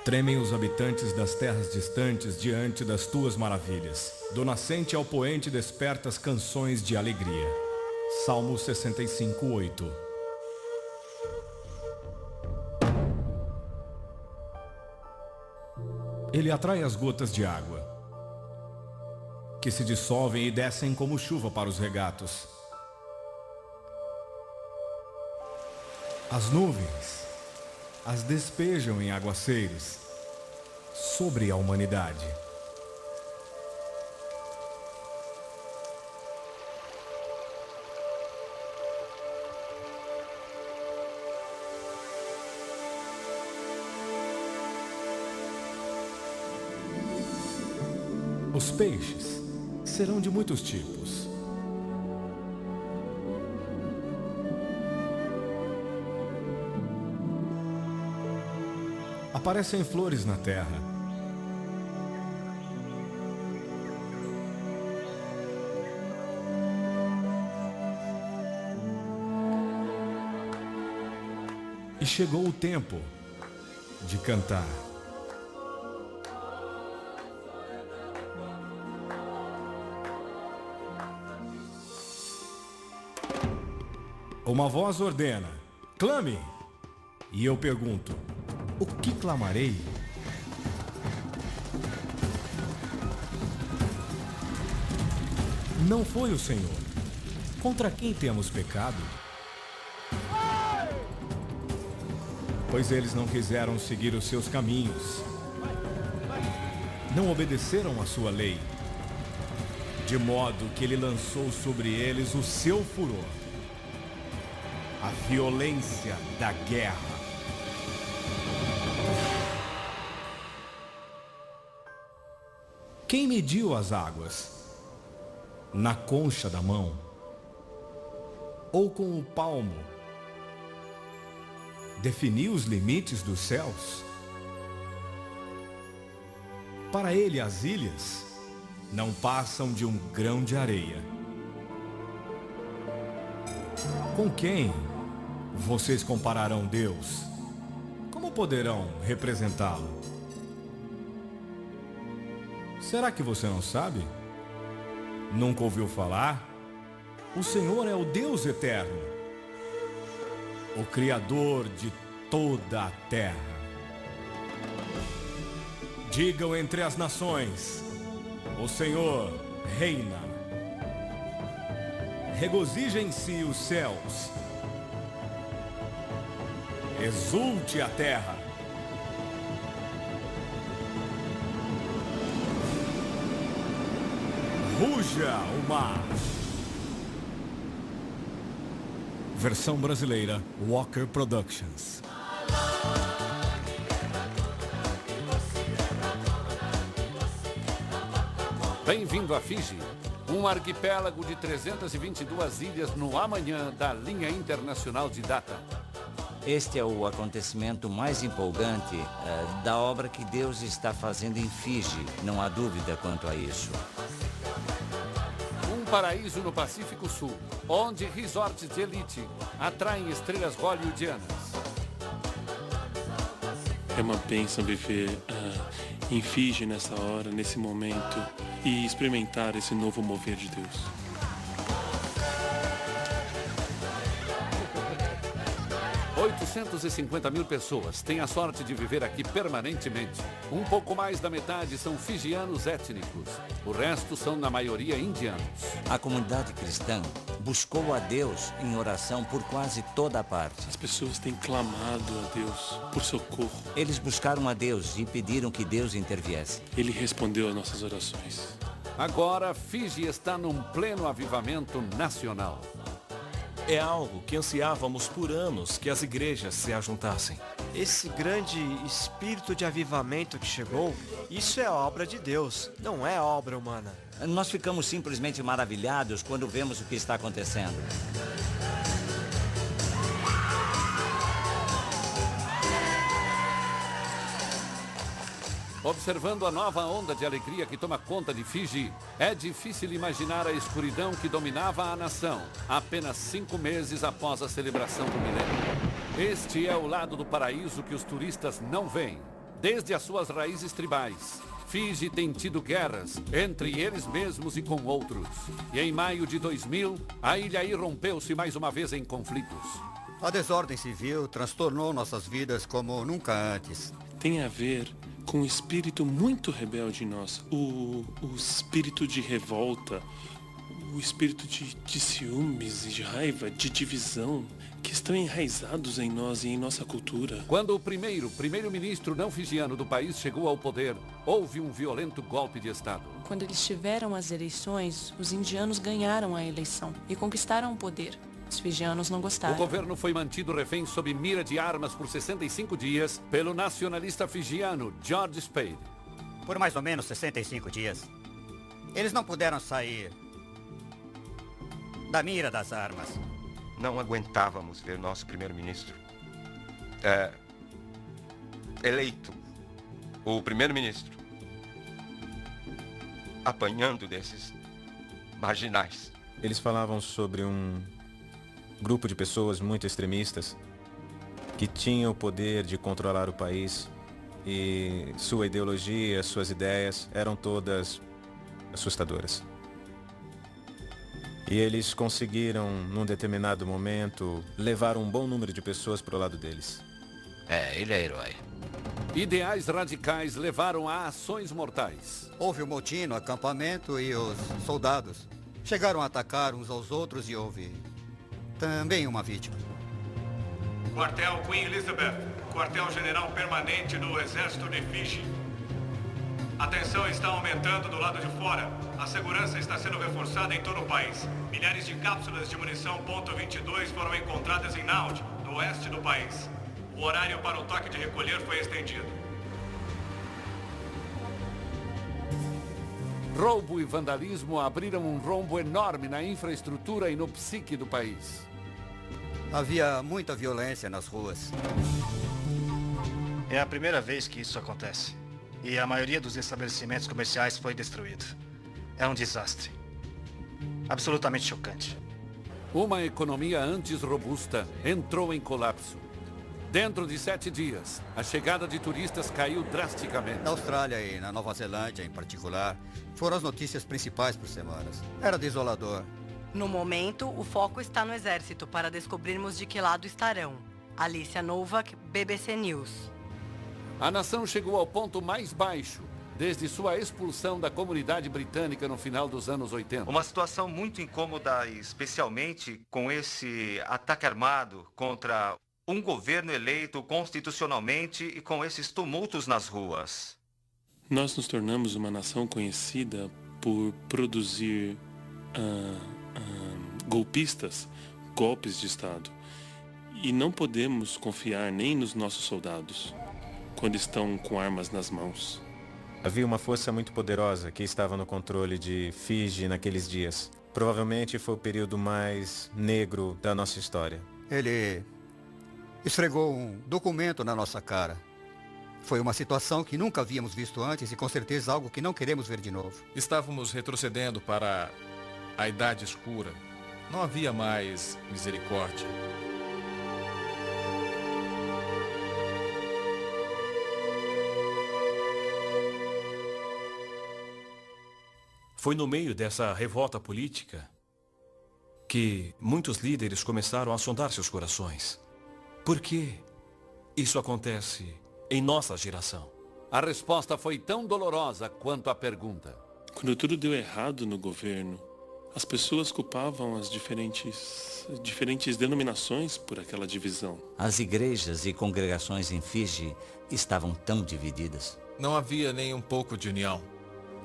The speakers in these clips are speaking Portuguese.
Tremem os habitantes das terras distantes diante das tuas maravilhas. Do nascente ao poente despertas canções de alegria. Salmo 65:8. Ele atrai as gotas de água, que se dissolvem e descem como chuva para os regatos. As nuvens as despejam em aguaceiros sobre a humanidade. Os peixes serão de muitos tipos. Aparecem flores na terra. E chegou o tempo de cantar. Uma voz ordena: clame! E eu pergunto: o que clamarei? Não foi o Senhor. Contra quem temos pecado? Pois eles não quiseram seguir os seus caminhos. Não obedeceram à sua lei. De modo que ele lançou sobre eles o seu furor. A violência da guerra. Quem mediu as águas? Na concha da mão? Ou com o palmo? Definiu os limites dos céus? Para ele as ilhas não passam de um grão de areia. Com quem vocês compararão Deus? Como poderão representá-lo? Será que você não sabe? Nunca ouviu falar? O Senhor é o Deus eterno, o Criador de toda a terra. Digam entre as nações: o Senhor reina. Regozijem-se os céus. Exulte a terra. Ruja o mar. Versão brasileira, Walker Productions. Bem-vindo a Fiji, um arquipélago de 322 ilhas no amanhã da linha internacional de data. Este é o acontecimento mais empolgante da obra que Deus está fazendo em Fiji, não há dúvida quanto a isso. Um paraíso no Pacífico Sul, onde resorts de elite atraem estrelas hollywoodianas. É uma bênção viver em Fiji nessa hora, nesse momento, e experimentar esse novo mover de Deus. ...850.000 pessoas têm a sorte de viver aqui permanentemente. Um pouco mais da metade são fijianos étnicos. O resto são, na maioria, indianos. A comunidade cristã buscou a Deus em oração por quase toda a parte. As pessoas têm clamado a Deus por socorro. Eles buscaram a Deus e pediram que Deus interviesse. Ele respondeu às nossas orações. Agora, Fiji está num pleno avivamento nacional. É algo que ansiávamos por anos que as igrejas se ajuntassem. Esse grande espírito de avivamento que chegou, isso é obra de Deus, não é obra humana. Nós ficamos simplesmente maravilhados quando vemos o que está acontecendo. Observando a nova onda de alegria que toma conta de Fiji, é difícil imaginar a escuridão que dominava a nação apenas 5 meses após a celebração do milênio. Este é o lado do paraíso que os turistas não veem. desde as suas raízes tribais. Fiji tem tido guerras entre eles mesmos e com outros. E em maio de 2000, a ilha irrompeu-se mais uma vez em conflitos. A desordem civil transtornou nossas vidas como nunca antes. Tem a ver com um espírito muito rebelde em nós. O espírito de revolta, o espírito de ciúmes, de raiva, de divisão, que estão enraizados em nós e em nossa cultura. Quando o primeiro-ministro não fijiano do país chegou ao poder, houve um violento golpe de Estado. Quando eles tiveram as eleições, os indianos ganharam a eleição e conquistaram o poder. Os fijianos não gostaram. O governo foi mantido refém sob mira de armas por 65 dias pelo nacionalista fijiano George Spade. Por mais ou menos 65 dias, eles não puderam sair da mira das armas. Não aguentávamos ver nosso primeiro-ministro eleito, o primeiro-ministro, apanhando desses marginais. Eles falavam sobre um grupo de pessoas muito extremistas que tinham o poder de controlar o país e sua ideologia, suas ideias eram todas assustadoras. E eles conseguiram, num determinado momento, levar um bom número de pessoas para o lado deles. Ele é herói. Ideais radicais levaram a ações mortais. Houve um motim no acampamento e os soldados chegaram a atacar uns aos outros e houve também uma vítima. Quartel Queen Elizabeth, quartel-general permanente do Exército de Fiji. A tensão está aumentando do lado de fora. A segurança está sendo reforçada em todo o país. Milhares de cápsulas de munição .22 foram encontradas em Naud, no oeste do país. O horário para o toque de recolher foi estendido. Roubo e vandalismo abriram um rombo enorme na infraestrutura e no psique do país. Havia muita violência nas ruas. É a primeira vez que isso acontece. E a maioria dos estabelecimentos comerciais foi destruída. É um desastre. Absolutamente chocante. Uma economia antes robusta entrou em colapso. Dentro de 7 dias, a chegada de turistas caiu drasticamente. Na Austrália e na Nova Zelândia, em particular, foram as notícias principais por semanas. Era desolador. No momento, o foco está no exército para descobrirmos de que lado estarão. Alicia Novak, BBC News. A nação chegou ao ponto mais baixo desde sua expulsão da comunidade britânica no final dos anos 80. Uma situação muito incômoda, especialmente com esse ataque armado contra um governo eleito constitucionalmente e com esses tumultos nas ruas. Nós nos tornamos uma nação conhecida por produzir golpistas, golpes de Estado. E não podemos confiar nem nos nossos soldados quando estão com armas nas mãos. Havia uma força muito poderosa que estava no controle de Fiji naqueles dias. Provavelmente foi o período mais negro da nossa história. Ele esfregou um documento na nossa cara. Foi uma situação que nunca havíamos visto antes e com certeza algo que não queremos ver de novo. Estávamos retrocedendo para a Idade Escura. Não havia mais misericórdia. Foi no meio dessa revolta política que muitos líderes começaram a sondar seus corações. Por que isso acontece em nossa geração? A resposta foi tão dolorosa quanto a pergunta. Quando tudo deu errado no governo, as pessoas culpavam as diferentes denominações por aquela divisão. As igrejas e congregações em Fiji estavam tão divididas. Não havia nem um pouco de união.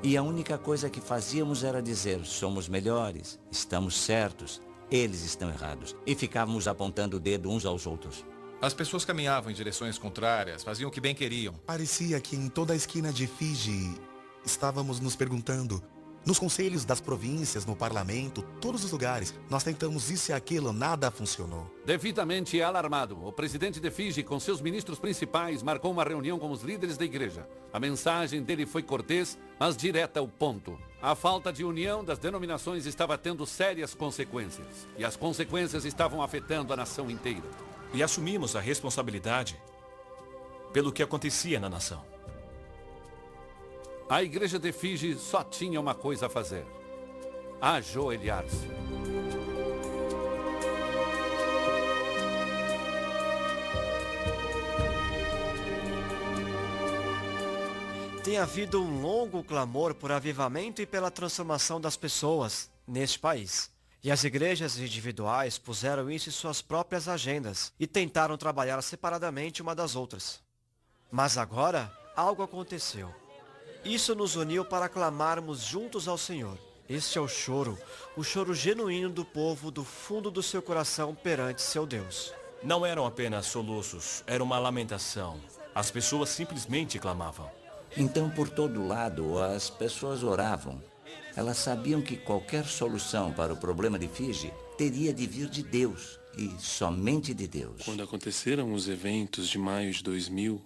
E a única coisa que fazíamos era dizer, somos melhores, estamos certos, eles estão errados. E ficávamos apontando o dedo uns aos outros. As pessoas caminhavam em direções contrárias, faziam o que bem queriam. Parecia que em toda a esquina de Fiji estávamos nos perguntando, nos conselhos das províncias, no parlamento, todos os lugares, nós tentamos isso e aquilo, nada funcionou. Devidamente alarmado, o presidente de Fiji, com seus ministros principais, marcou uma reunião com os líderes da igreja. A mensagem dele foi cortês, mas direta ao ponto. A falta de união das denominações estava tendo sérias consequências. E as consequências estavam afetando a nação inteira. E assumimos a responsabilidade pelo que acontecia na nação. A igreja de Fiji só tinha uma coisa a fazer: ajoelhar-se. Tem havido um longo clamor por avivamento e pela transformação das pessoas neste país. E as igrejas individuais puseram isso em suas próprias agendas e tentaram trabalhar separadamente uma das outras. Mas agora, algo aconteceu. Isso nos uniu para clamarmos juntos ao Senhor. Este é o choro genuíno do povo do fundo do seu coração perante seu Deus. Não eram apenas soluços, era uma lamentação. As pessoas simplesmente clamavam. Então, por todo lado, as pessoas oravam. Elas sabiam que qualquer solução para o problema de Fiji teria de vir de Deus, e somente de Deus. Quando aconteceram os eventos de maio de 2000,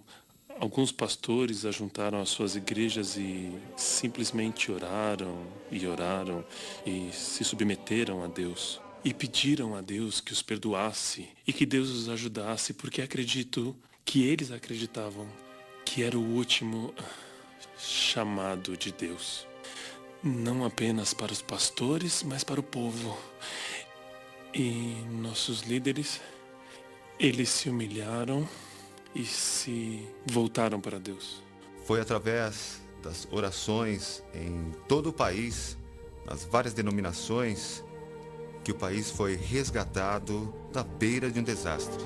alguns pastores ajuntaram as suas igrejas e simplesmente oraram e se submeteram a Deus. E pediram a Deus que os perdoasse e que Deus os ajudasse, porque acredito que eles acreditavam que era o último chamado de Deus. Não apenas para os pastores, mas para o povo. E nossos líderes, eles se humilharam e se voltaram para Deus. Foi através das orações em todo o país, nas várias denominações, que o país foi resgatado da beira de um desastre.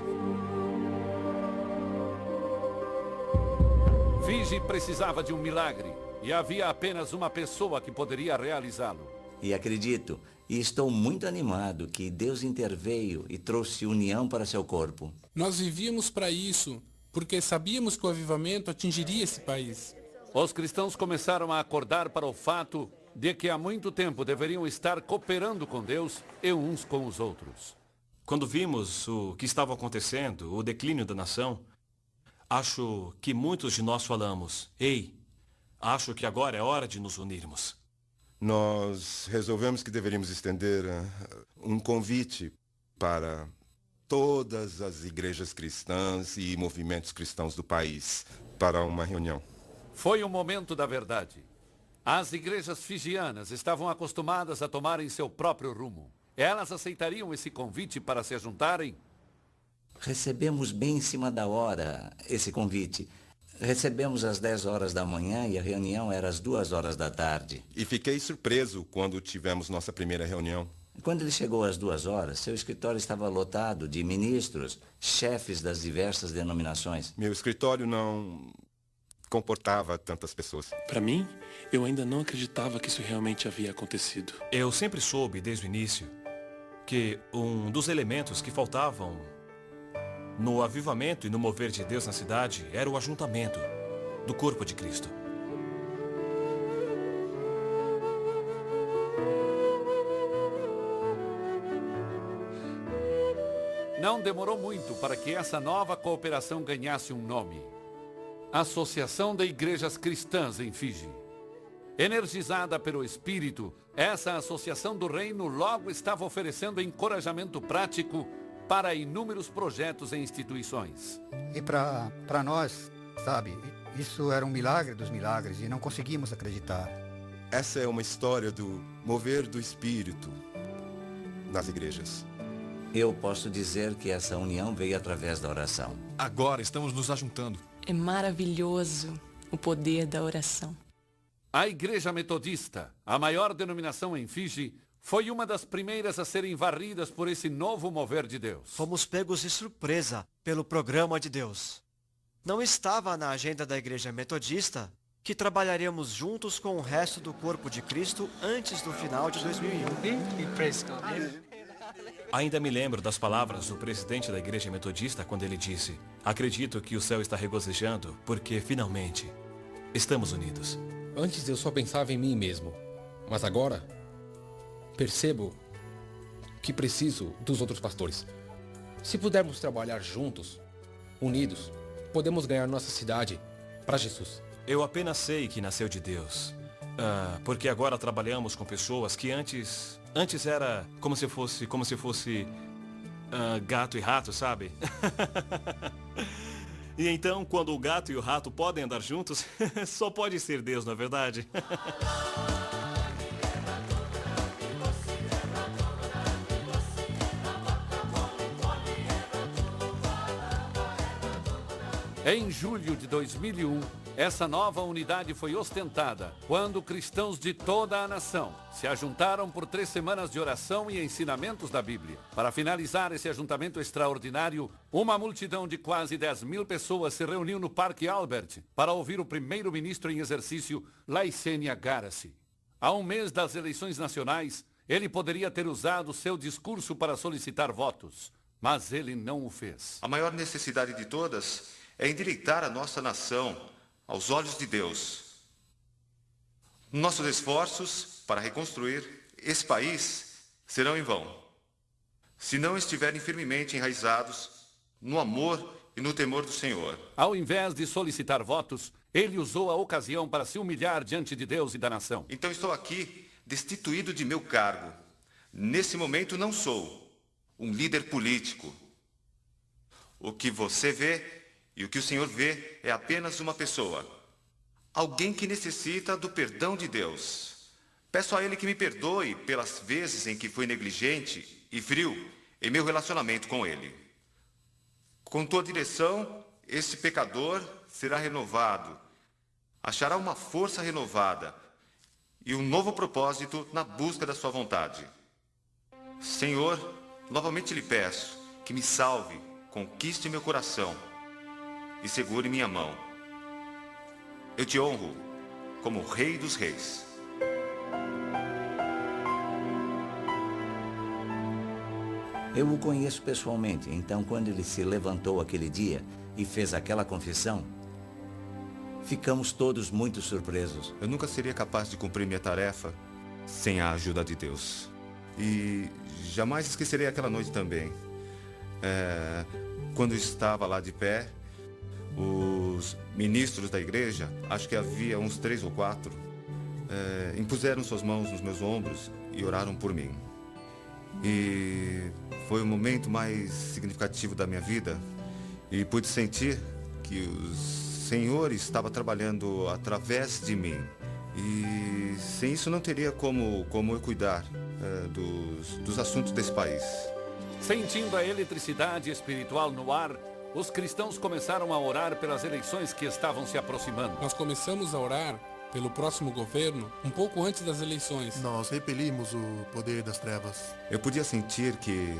Fiji precisava de um milagre e havia apenas uma pessoa que poderia realizá-lo. E acredito, e estou muito animado que Deus interveio e trouxe união para seu corpo. Nós vivíamos para isso, porque sabíamos que o avivamento atingiria esse país. Os cristãos começaram a acordar para o fato de que há muito tempo deveriam estar cooperando com Deus e uns com os outros. Quando vimos o que estava acontecendo, o declínio da nação, acho que muitos de nós falamos: ei, acho que agora é hora de nos unirmos. Nós resolvemos que deveríamos estender um convite para todas as igrejas cristãs e movimentos cristãos do país para uma reunião. Foi o momento da verdade. As igrejas fijianas estavam acostumadas a tomarem seu próprio rumo. Elas aceitariam esse convite para se juntarem? Recebemos bem em cima da hora esse convite. Recebemos às 10 horas da manhã e a reunião era às 2 horas da tarde. E fiquei surpreso quando tivemos nossa primeira reunião. Quando ele chegou às 2 horas, seu escritório estava lotado de ministros, chefes das diversas denominações. Meu escritório não comportava tantas pessoas. Para mim, eu ainda não acreditava que isso realmente havia acontecido. Eu sempre soube, desde o início, que um dos elementos que faltavam no avivamento e no mover de Deus na cidade era o ajuntamento do corpo de Cristo. Não demorou muito para que essa nova cooperação ganhasse um nome: Associação de Igrejas Cristãs em Fiji. Energizada pelo Espírito, essa associação do reino logo estava oferecendo encorajamento prático para inúmeros projetos e instituições. E para nós, sabe, isso era um milagre dos milagres e não conseguimos acreditar. Essa é uma história do mover do Espírito nas igrejas. Eu posso dizer que essa união veio através da oração. Agora estamos nos ajuntando. É maravilhoso o poder da oração. A Igreja Metodista, a maior denominação em Fiji, foi uma das primeiras a serem varridas por esse novo mover de Deus. Fomos pegos de surpresa pelo programa de Deus. Não estava na agenda da Igreja Metodista que trabalharíamos juntos com o resto do corpo de Cristo antes do final de 2001. Ainda me lembro das palavras do presidente da Igreja Metodista quando ele disse: acredito que o céu está regozijando porque, finalmente, estamos unidos. Antes eu só pensava em mim mesmo, mas agora percebo que preciso dos outros pastores. Se pudermos trabalhar juntos, unidos, podemos ganhar nossa cidade para Jesus. Eu apenas sei que nasceu de Deus, porque agora trabalhamos com pessoas que antes era como se fosse gato e rato, sabe? E então, quando o gato e o rato podem andar juntos, só pode ser Deus, não é verdade? Em julho de 2001, essa nova unidade foi ostentada quando cristãos de toda a nação se ajuntaram por 3 semanas de oração e ensinamentos da Bíblia. Para finalizar esse ajuntamento extraordinário, uma multidão de quase 10.000 pessoas se reuniu no Parque Albert para ouvir o primeiro-ministro em exercício, Laicênia Garasi. Há um mês das eleições nacionais, ele poderia ter usado seu discurso para solicitar votos, mas ele não o fez. A maior necessidade de todas é endireitar a nossa nação aos olhos de Deus. Nossos esforços para reconstruir esse país serão em vão, se não estiverem firmemente enraizados no amor e no temor do Senhor. Ao invés de solicitar votos, ele usou a ocasião para se humilhar diante de Deus e da nação. Então estou aqui destituído de meu cargo. Nesse momento não sou um líder político. O que você vê e o que o Senhor vê é apenas uma pessoa. Alguém que necessita do perdão de Deus. Peço a Ele que me perdoe pelas vezes em que fui negligente e frio em meu relacionamento com Ele. Com tua direção, esse pecador será renovado. Achará uma força renovada e um novo propósito na busca da sua vontade. Senhor, novamente lhe peço que me salve, conquiste meu coração e segure minha mão. Eu te honro como Rei dos Reis. Eu o conheço pessoalmente, então quando ele se levantou aquele dia e fez aquela confissão, ficamos todos muito surpresos. Eu nunca seria capaz de cumprir minha tarefa sem a ajuda de Deus. E jamais esquecerei aquela noite também. Quando estava lá de pé, os ministros da igreja, acho que havia uns 3 ou 4, impuseram suas mãos nos meus ombros e oraram por mim. E foi o momento mais significativo da minha vida e pude sentir que o Senhor estava trabalhando através de mim. E sem isso não teria como eu cuidar dos assuntos desse país. Sentindo a eletricidade espiritual no ar, os cristãos começaram a orar pelas eleições que estavam se aproximando. Nós começamos a orar pelo próximo governo um pouco antes das eleições. Nós repelimos o poder das trevas. Eu podia sentir que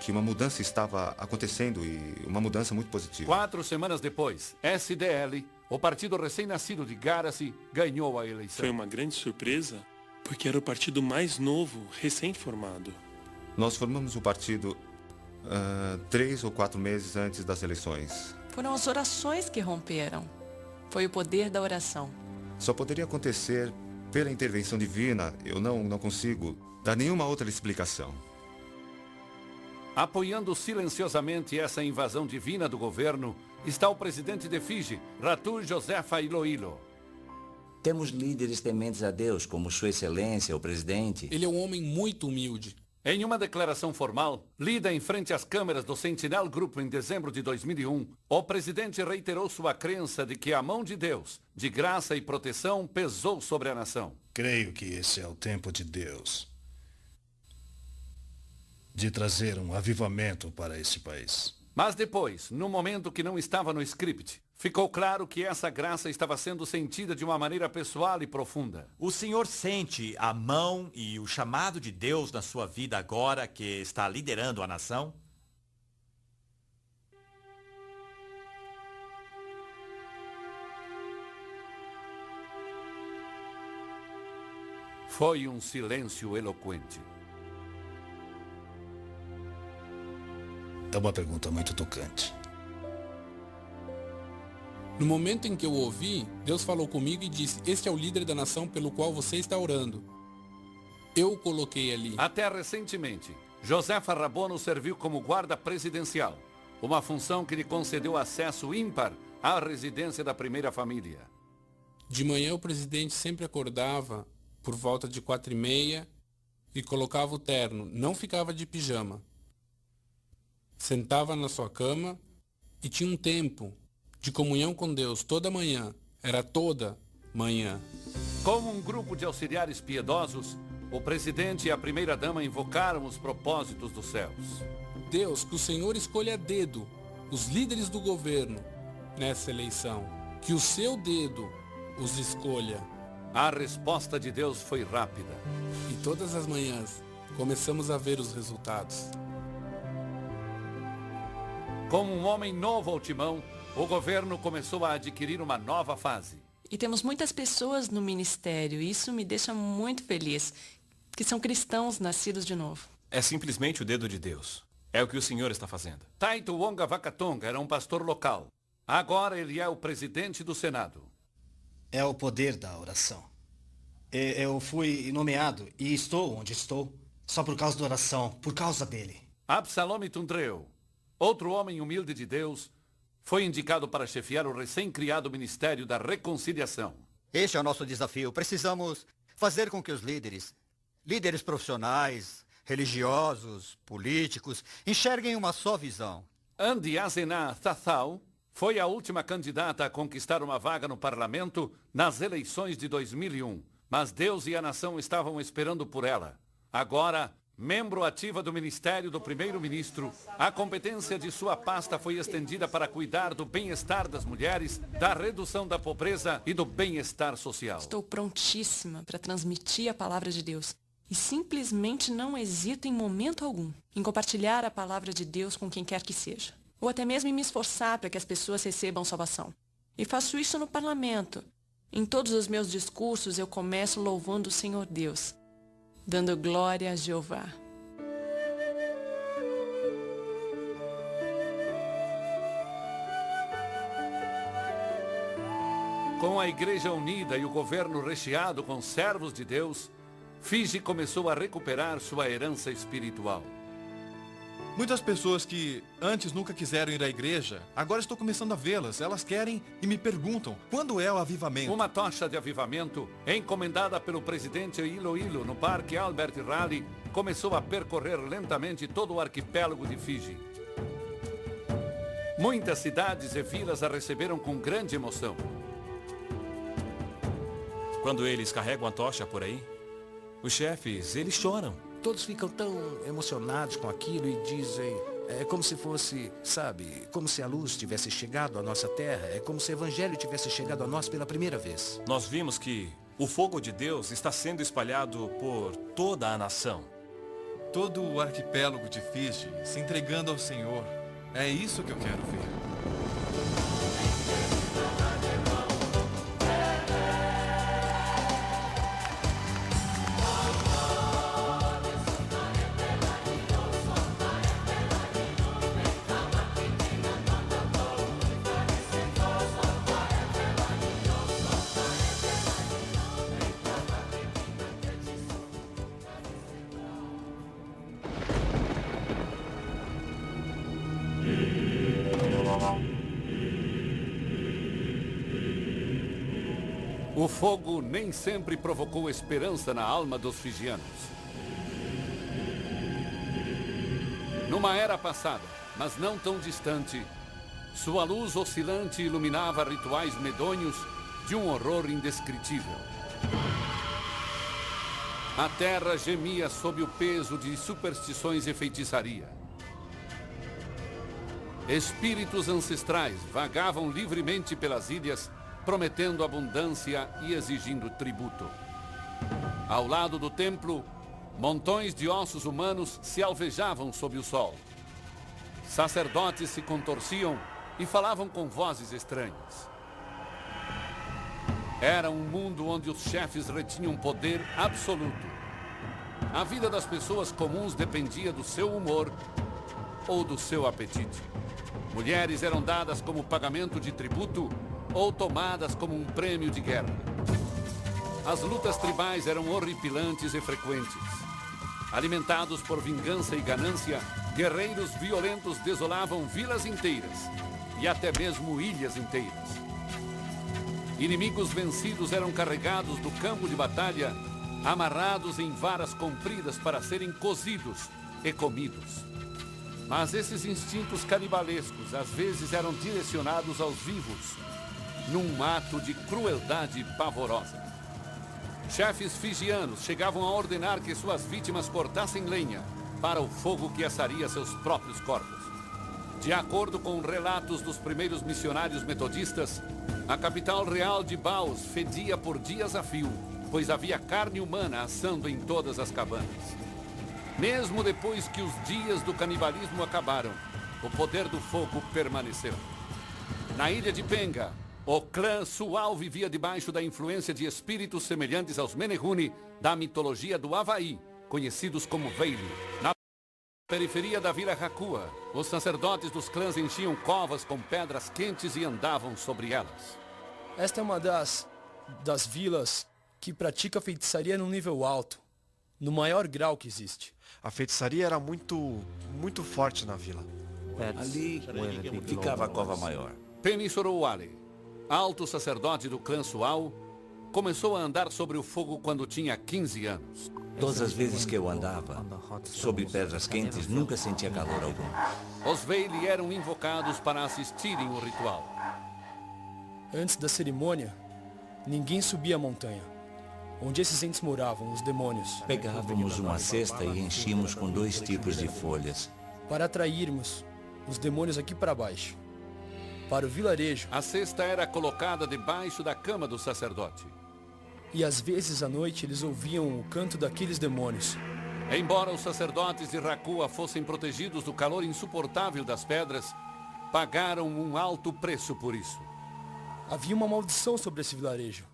uma mudança estava acontecendo e uma mudança muito positiva. 4 semanas depois, SDL, o partido recém-nascido de Garasi, ganhou a eleição. Foi uma grande surpresa, porque era o partido mais novo, recém-formado. Nós formamos o partido 3 ou 4 meses antes das eleições. Foram as orações que romperam. Foi o poder da oração. Só poderia acontecer pela intervenção divina. Eu não consigo dar nenhuma outra explicação. Apoiando silenciosamente essa invasão divina do governo, está o presidente de Fiji, Ratu Josefa Iloilo. Temos líderes tementes a Deus, como Sua Excelência, o presidente. Ele é um homem muito humilde. Em uma declaração formal, lida em frente às câmeras do Sentinel Group em dezembro de 2001, o presidente reiterou sua crença de que a mão de Deus, de graça e proteção, pesou sobre a nação. Creio que esse é o tempo de Deus, de trazer um avivamento para esse país. Mas depois, no momento que não estava no script, ficou claro que essa graça estava sendo sentida de uma maneira pessoal e profunda. O senhor sente a mão e o chamado de Deus na sua vida agora que está liderando a nação? Foi um silêncio eloquente. É uma pergunta muito tocante. No momento em que eu ouvi, Deus falou comigo e disse: este é o líder da nação pelo qual você está orando. Eu o coloquei ali. Até recentemente, Josefa Rabono serviu como guarda presidencial, uma função que lhe concedeu acesso ímpar à residência da primeira família. De manhã o presidente sempre acordava por volta de 4h30 e colocava o terno, não ficava de pijama. Sentava na sua cama e tinha um tempo de comunhão com Deus toda manhã, era toda manhã. Como um grupo de auxiliares piedosos, o presidente e a primeira-dama invocaram os propósitos dos céus. Deus, que o Senhor escolha a dedo os líderes do governo nessa eleição. Que o seu dedo os escolha. A resposta de Deus foi rápida. E todas as manhãs começamos a ver os resultados. Como um homem novo ao timão, o governo começou a adquirir uma nova fase. E temos muitas pessoas no ministério, e isso me deixa muito feliz, que são cristãos nascidos de novo. É simplesmente o dedo de Deus. É o que o Senhor está fazendo. Taito Wonga Vakatonga era um pastor local. Agora ele é o presidente do Senado. É o poder da oração. Eu fui nomeado e estou onde estou só por causa da oração, por causa dele. Absalom Tundreu, outro homem humilde de Deus, foi indicado para chefiar o recém-criado Ministério da Reconciliação. Este é o nosso desafio. Precisamos fazer com que os líderes profissionais, religiosos, políticos, enxerguem uma só visão. Andi Azena Thathau foi a última candidata a conquistar uma vaga no parlamento nas eleições de 2001. Mas Deus e a nação estavam esperando por ela. Agora, membro ativa do Ministério do Primeiro-Ministro, a competência de sua pasta foi estendida para cuidar do bem-estar das mulheres, da redução da pobreza e do bem-estar social. Estou prontíssima para transmitir a palavra de Deus. E simplesmente não hesito em momento algum em compartilhar a palavra de Deus com quem quer que seja. Ou até mesmo em me esforçar para que as pessoas recebam salvação. E faço isso no parlamento. Em todos os meus discursos eu começo louvando o Senhor Deus, dando glória a Jeová. Com a igreja unida e o governo recheado com servos de Deus, Fiji começou a recuperar sua herança espiritual. Muitas pessoas que antes nunca quiseram ir à igreja, agora estou começando a vê-las. Elas querem e me perguntam, quando é o avivamento? Uma tocha de avivamento, encomendada pelo presidente Iloilo no Parque Albert Raleigh, começou a percorrer lentamente todo o arquipélago de Fiji. Muitas cidades e vilas a receberam com grande emoção. Quando eles carregam a tocha por aí, os chefes, eles choram. Todos ficam tão emocionados com aquilo e dizem, é como se fosse, sabe, como se a luz tivesse chegado à nossa terra, é como se o evangelho tivesse chegado a nós pela primeira vez. Nós vimos que o fogo de Deus está sendo espalhado por toda a nação. Todo o arquipélago de Fiji se entregando ao Senhor. É isso que eu quero ver. O fogo nem sempre provocou esperança na alma dos fijianos. Numa era passada, mas não tão distante, sua luz oscilante iluminava rituais medonhos de um horror indescritível. A terra gemia sob o peso de superstições e feitiçaria. Espíritos ancestrais vagavam livremente pelas ilhas, prometendo abundância e exigindo tributo. Ao lado do templo, montões de ossos humanos se alvejavam sob o sol. Sacerdotes se contorciam e falavam com vozes estranhas. Era um mundo onde os chefes retinham poder absoluto. A vida das pessoas comuns dependia do seu humor ou do seu apetite. Mulheres eram dadas como pagamento de tributo ou tomadas como um prêmio de guerra. As lutas tribais eram horripilantes e frequentes. Alimentados por vingança e ganância, guerreiros violentos desolavam vilas inteiras e até mesmo ilhas inteiras. Inimigos vencidos eram carregados do campo de batalha, amarrados em varas compridas para serem cozidos e comidos. Mas esses instintos canibalescos às vezes eram direcionados aos vivos, num ato de crueldade pavorosa. Chefes fijianos chegavam a ordenar que suas vítimas cortassem lenha para o fogo que assaria seus próprios corpos. De acordo com relatos dos primeiros missionários metodistas, a capital real de Baus fedia por dias a fio, pois havia carne humana assando em todas as cabanas. Mesmo depois que os dias do canibalismo acabaram, o poder do fogo permaneceu. Na ilha de Penga, o clã Sual vivia debaixo da influência de espíritos semelhantes aos Menehune da mitologia do Havaí, conhecidos como Veili. Na periferia da Vila Rakua, os sacerdotes dos clãs enchiam covas com pedras quentes e andavam sobre elas. Esta é uma das vilas que pratica feitiçaria num nível alto, no maior grau que existe. A feitiçaria era muito forte na vila. Ali ficava a cova maior. Penny Sorowale, alto sacerdote do clã Sual, começou a andar sobre o fogo quando tinha 15 anos. Todas as vezes que eu andava sobre pedras quentes, nunca sentia calor algum. Os Veili eram invocados para assistirem o ritual. Antes da cerimônia, ninguém subia a montanha, onde esses entes moravam, os demônios. Pegávamos uma cesta e enchíamos com 2 tipos de folhas. Para atrairmos os demônios aqui para baixo, para o vilarejo. A cesta era colocada debaixo da cama do sacerdote. E às vezes à noite eles ouviam o canto daqueles demônios. Embora os sacerdotes de Rakua fossem protegidos do calor insuportável das pedras, pagaram um alto preço por isso. Havia uma maldição sobre esse vilarejo.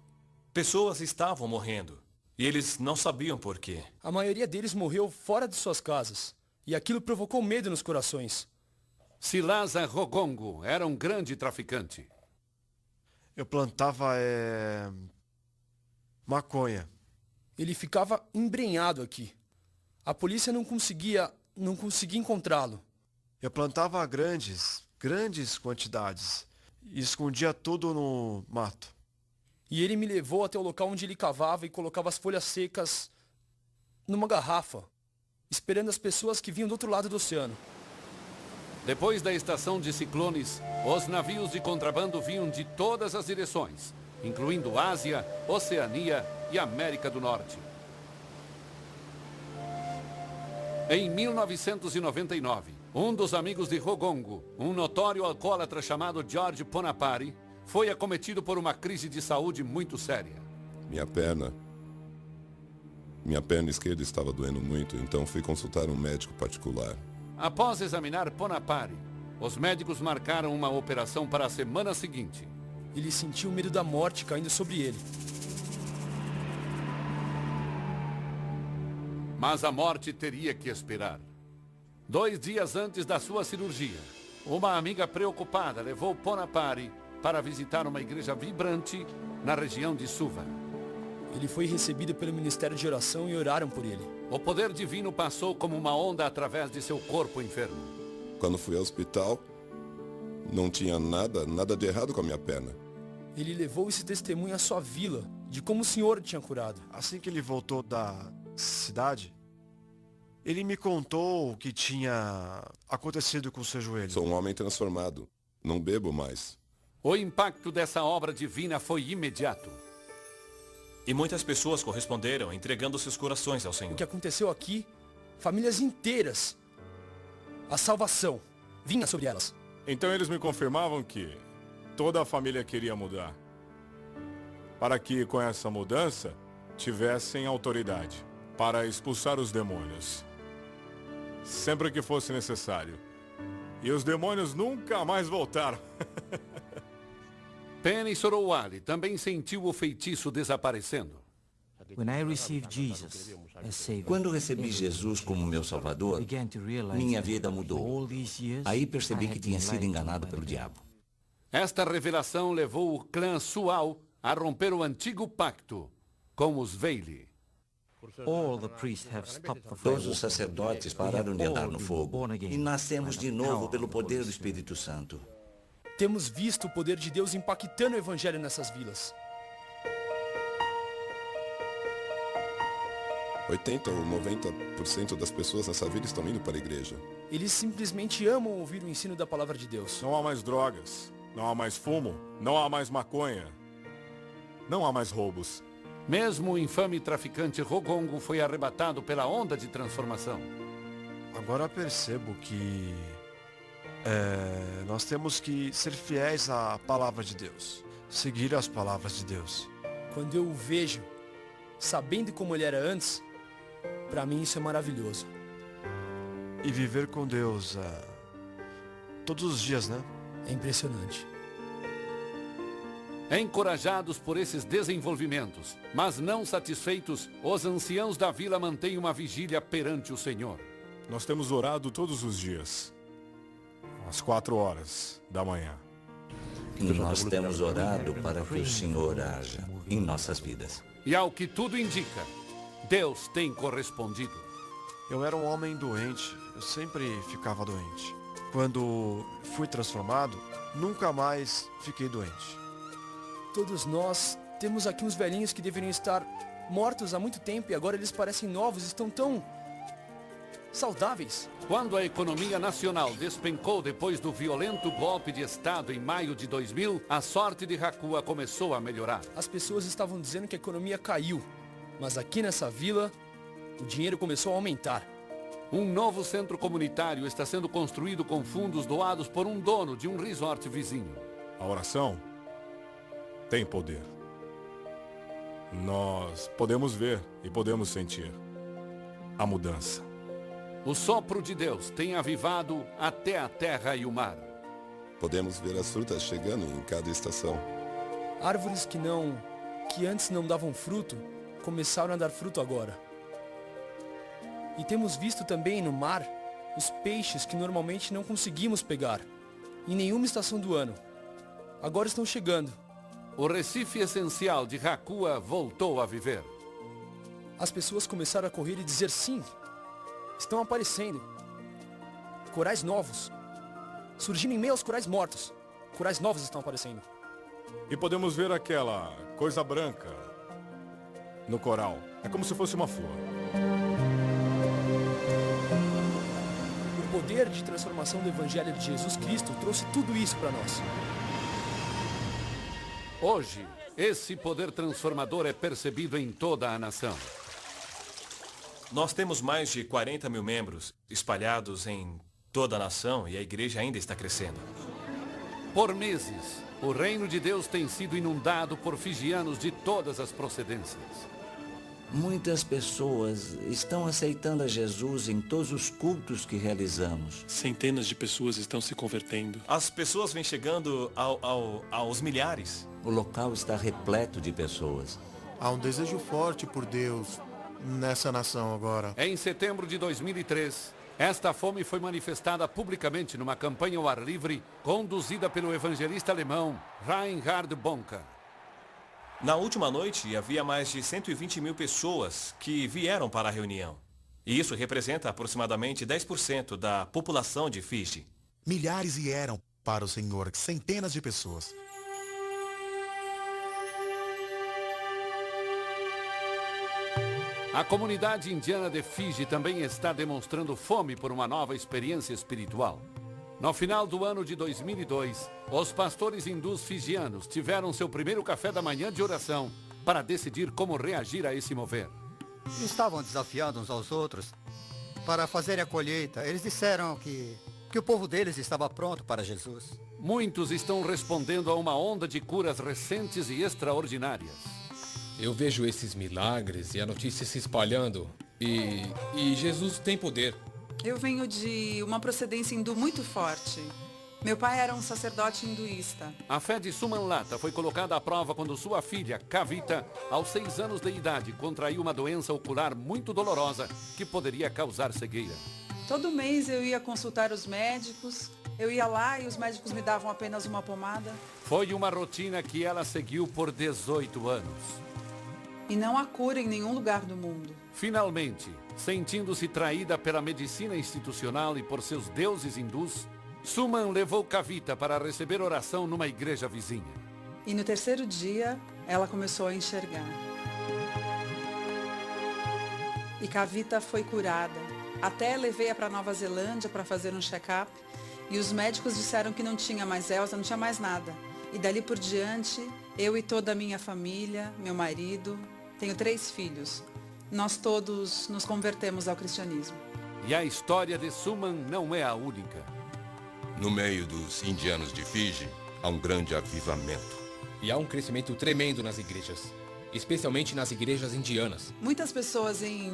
Pessoas estavam morrendo e eles não sabiam por quê. A maioria deles morreu fora de suas casas e aquilo provocou medo nos corações. Silaza Rogongo era um grande traficante. Eu plantava maconha. Ele ficava embrenhado aqui. A polícia não conseguia encontrá-lo. Eu plantava grandes quantidades e escondia tudo no mato. E ele me levou até o local onde ele cavava e colocava as folhas secas numa garrafa, esperando as pessoas que vinham do outro lado do oceano. Depois da estação de ciclones, os navios de contrabando vinham de todas as direções, incluindo Ásia, Oceania e América do Norte. Em 1999, um dos amigos de Rogongo, um notório alcoólatra chamado George Ponapari, foi acometido por uma crise de saúde muito séria. Minha perna esquerda estava doendo muito, então fui consultar um médico particular. Após examinar Ponapari, os médicos marcaram uma operação para a semana seguinte. Ele sentiu o medo da morte caindo sobre ele. Mas a morte teria que esperar. 2 dias antes da sua cirurgia, uma amiga preocupada levou Ponapari para visitar uma igreja vibrante na região de Suva. Ele foi recebido pelo Ministério de Oração e oraram por ele. O poder divino passou como uma onda através de seu corpo enfermo. Quando fui ao hospital, não tinha nada de errado com a minha perna. Ele levou esse testemunho à sua vila, de como o Senhor tinha curado. Assim que ele voltou da cidade, ele me contou o que tinha acontecido com o seu joelho. Sou um homem transformado. Não bebo mais. O impacto dessa obra divina foi imediato. E muitas pessoas corresponderam, entregando seus corações ao Senhor. O que aconteceu aqui, famílias inteiras, a salvação vinha sobre elas. Então eles me confirmavam que toda a família queria mudar, para que com essa mudança tivessem autoridade para expulsar os demônios, sempre que fosse necessário. E os demônios nunca mais voltaram. Penny Sorowale também sentiu o feitiço desaparecendo. Quando recebi Jesus como meu Salvador, minha vida mudou. Aí percebi que tinha sido enganado pelo diabo. Esta revelação levou o clã Sual a romper o antigo pacto com os Veili. Todos os sacerdotes pararam de andar no fogo e nascemos de novo pelo poder do Espírito Santo. Temos visto o poder de Deus impactando o Evangelho nessas vilas. 80 ou 90% das pessoas nessa vida estão indo para a igreja. Eles simplesmente amam ouvir o ensino da palavra de Deus. Não há mais drogas, não há mais fumo, não há mais maconha, não há mais roubos. Mesmo o infame traficante Rogongo foi arrebatado pela onda de transformação. Agora percebo que nós temos que ser fiéis à palavra de Deus, seguir as palavras de Deus. Quando eu o vejo, sabendo como ele era antes, para mim isso é maravilhoso. E viver com Deus todos os dias, né? É impressionante. Encorajados por esses desenvolvimentos, mas não satisfeitos, os anciãos da vila mantêm uma vigília perante o Senhor. Nós temos orado todos os dias, às 4 horas da manhã. E nós temos orado para que o Senhor haja em nossas vidas. E ao que tudo indica, Deus tem correspondido. Eu era um homem doente, eu sempre ficava doente. Quando fui transformado, nunca mais fiquei doente. Todos nós temos aqui uns velhinhos que deveriam estar mortos há muito tempo e agora eles parecem novos, estão tão saudáveis. Quando a economia nacional despencou depois do violento golpe de Estado em maio de 2000, a sorte de Hakua começou a melhorar. As pessoas estavam dizendo que a economia caiu, mas aqui nessa vila, o dinheiro começou a aumentar. Um novo centro comunitário está sendo construído com fundos doados por um dono de um resort vizinho. A oração tem poder. Nós podemos ver e podemos sentir a mudança. O sopro de Deus tem avivado até a terra e o mar. Podemos ver as frutas chegando em cada estação. Árvores que antes não davam fruto, começaram a dar fruto agora. E temos visto também no mar os peixes que normalmente não conseguimos pegar em nenhuma estação do ano. Agora estão chegando. O Recife essencial de Hakua voltou a viver. As pessoas começaram a correr e dizer sim. Estão aparecendo corais novos, surgindo em meio aos corais mortos. Corais novos estão aparecendo. E podemos ver aquela coisa branca no coral. É como se fosse uma flor. O poder de transformação do Evangelho de Jesus Cristo trouxe tudo isso para nós. Hoje, esse poder transformador é percebido em toda a nação. Nós temos mais de 40 mil membros espalhados em toda a nação e a igreja ainda está crescendo. Por meses, o reino de Deus tem sido inundado por fijianos de todas as procedências. Muitas pessoas estão aceitando a Jesus em todos os cultos que realizamos. Centenas de pessoas estão se convertendo. As pessoas vêm chegando aos milhares. O local está repleto de pessoas. Há um desejo forte por Deus nessa nação agora. Em setembro de 2003, esta fome foi manifestada publicamente numa campanha ao ar livre conduzida pelo evangelista alemão Reinhard Bonke. Na última noite, havia mais de 120 mil pessoas que vieram para a reunião. E isso representa aproximadamente 10% da população de Fiji. Milhares vieram para o Senhor, centenas de pessoas. A comunidade indiana de Fiji também está demonstrando fome por uma nova experiência espiritual. No final do ano de 2002, os pastores hindus fijianos tiveram seu primeiro café da manhã de oração para decidir como reagir a esse mover. Estavam desafiando uns aos outros para fazerem a colheita. Eles disseram que o povo deles estava pronto para Jesus. Muitos estão respondendo a uma onda de curas recentes e extraordinárias. Eu vejo esses milagres e a notícia se espalhando. E Jesus tem poder. Eu venho de uma procedência hindu muito forte. Meu pai era um sacerdote hinduísta. A fé de Sumanlata foi colocada à prova quando sua filha, Kavita, aos 6 anos de idade, contraiu uma doença ocular muito dolorosa que poderia causar cegueira. Todo mês eu ia consultar os médicos. Eu ia lá e os médicos me davam apenas uma pomada. Foi uma rotina que ela seguiu por 18 anos. E não há cura em nenhum lugar do mundo. Finalmente, sentindo-se traída pela medicina institucional e por seus deuses hindus, Suman levou Kavita para receber oração numa igreja vizinha. E no terceiro dia, ela começou a enxergar. e Kavita foi curada. Até levei-a para Nova Zelândia para fazer um check-up e os médicos disseram que não tinha mais Elsa, não tinha mais nada. E dali por diante, eu e toda a minha família, meu marido, tenho 3 filhos. Nós todos nos convertemos ao cristianismo. E a história de Suman não é a única. No meio dos indianos de Fiji, há um grande avivamento. E há um crescimento tremendo nas igrejas, especialmente nas igrejas indianas. Muitas pessoas em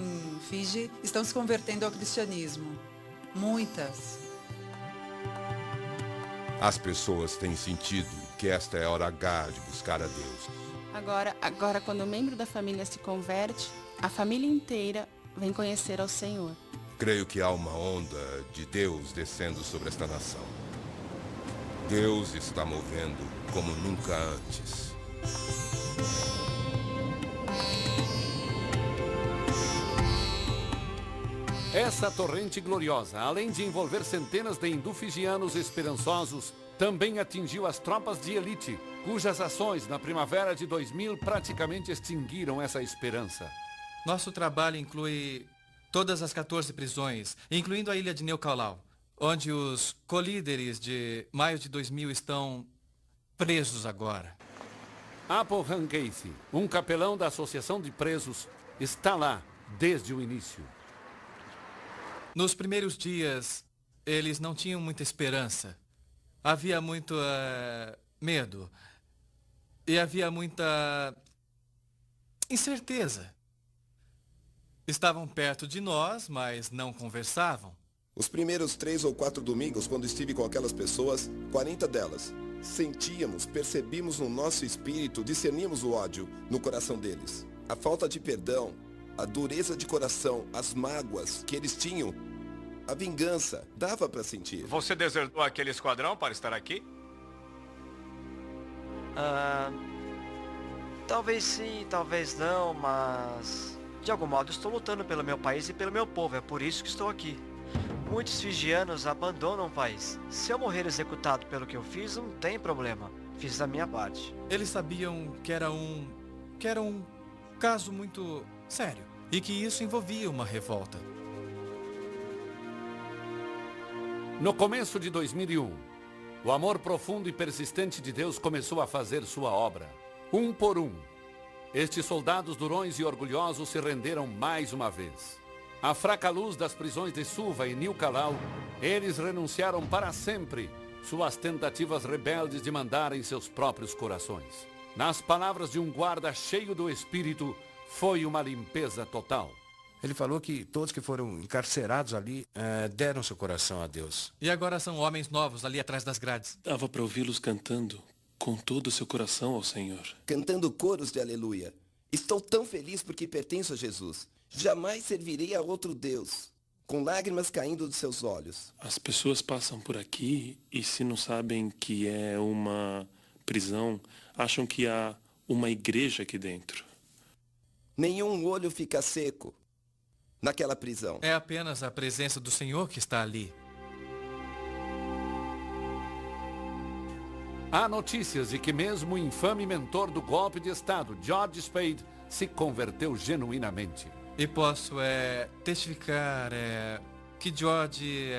Fiji estão se convertendo ao cristianismo. Muitas. As pessoas têm sentido que esta é a hora H de buscar a Deus. Agora, quando um membro da família se converte, a família inteira vem conhecer ao Senhor. Creio que há uma onda de Deus descendo sobre esta nação. Deus está movendo como nunca antes. Essa torrente gloriosa, além de envolver centenas de hindu-fijianos esperançosos, também atingiu as tropas de elite, cujas ações na primavera de 2000 praticamente extinguiram essa esperança. Nosso trabalho inclui todas as 14 prisões, incluindo a ilha de Neucaulau, onde os colíderes de maio de 2000 estão presos agora. Apohan Casey, um capelão da Associação de Presos, está lá desde o início. Nos primeiros dias, eles não tinham muita esperança. Havia muito medo. E havia muita incerteza. Estavam perto de nós, mas não conversavam. Os primeiros 3 ou 4 domingos, quando estive com aquelas pessoas, 40 delas, sentíamos, percebimos no nosso espírito, discernimos o ódio no coração deles. A falta de perdão, a dureza de coração, as mágoas que eles tinham, a vingança, dava para sentir. Você desertou aquele esquadrão para estar aqui? Talvez sim, talvez não, mas... de algum modo estou lutando pelo meu país e pelo meu povo, é por isso que estou aqui. Muitos fijianos abandonam o país. Se eu morrer executado pelo que eu fiz, não tem problema. Fiz a minha parte. Eles sabiam que era um caso muito sério e que isso envolvia uma revolta. No começo de 2001, o amor profundo e persistente de Deus começou a fazer sua obra. Um por um, estes soldados durões e orgulhosos se renderam mais uma vez. À fraca luz das prisões de Suva e Neucaulau, eles renunciaram para sempre suas tentativas rebeldes de mandar em seus próprios corações. Nas palavras de um guarda cheio do Espírito, foi uma limpeza total. Ele falou que todos que foram encarcerados ali deram seu coração a Deus. E agora são homens novos ali atrás das grades. Dava para ouvi-los cantando com todo o seu coração ao Senhor. Cantando coros de aleluia. Estou tão feliz porque pertenço a Jesus. Jamais servirei a outro Deus. Com lágrimas caindo dos seus olhos. As pessoas passam por aqui e, se não sabem que é uma prisão, acham que há uma igreja aqui dentro. Nenhum olho fica seco naquela prisão. É apenas a presença do Senhor que está ali. Há notícias de que mesmo o infame mentor do golpe de Estado, George Spade, se converteu genuinamente. E posso testificar que George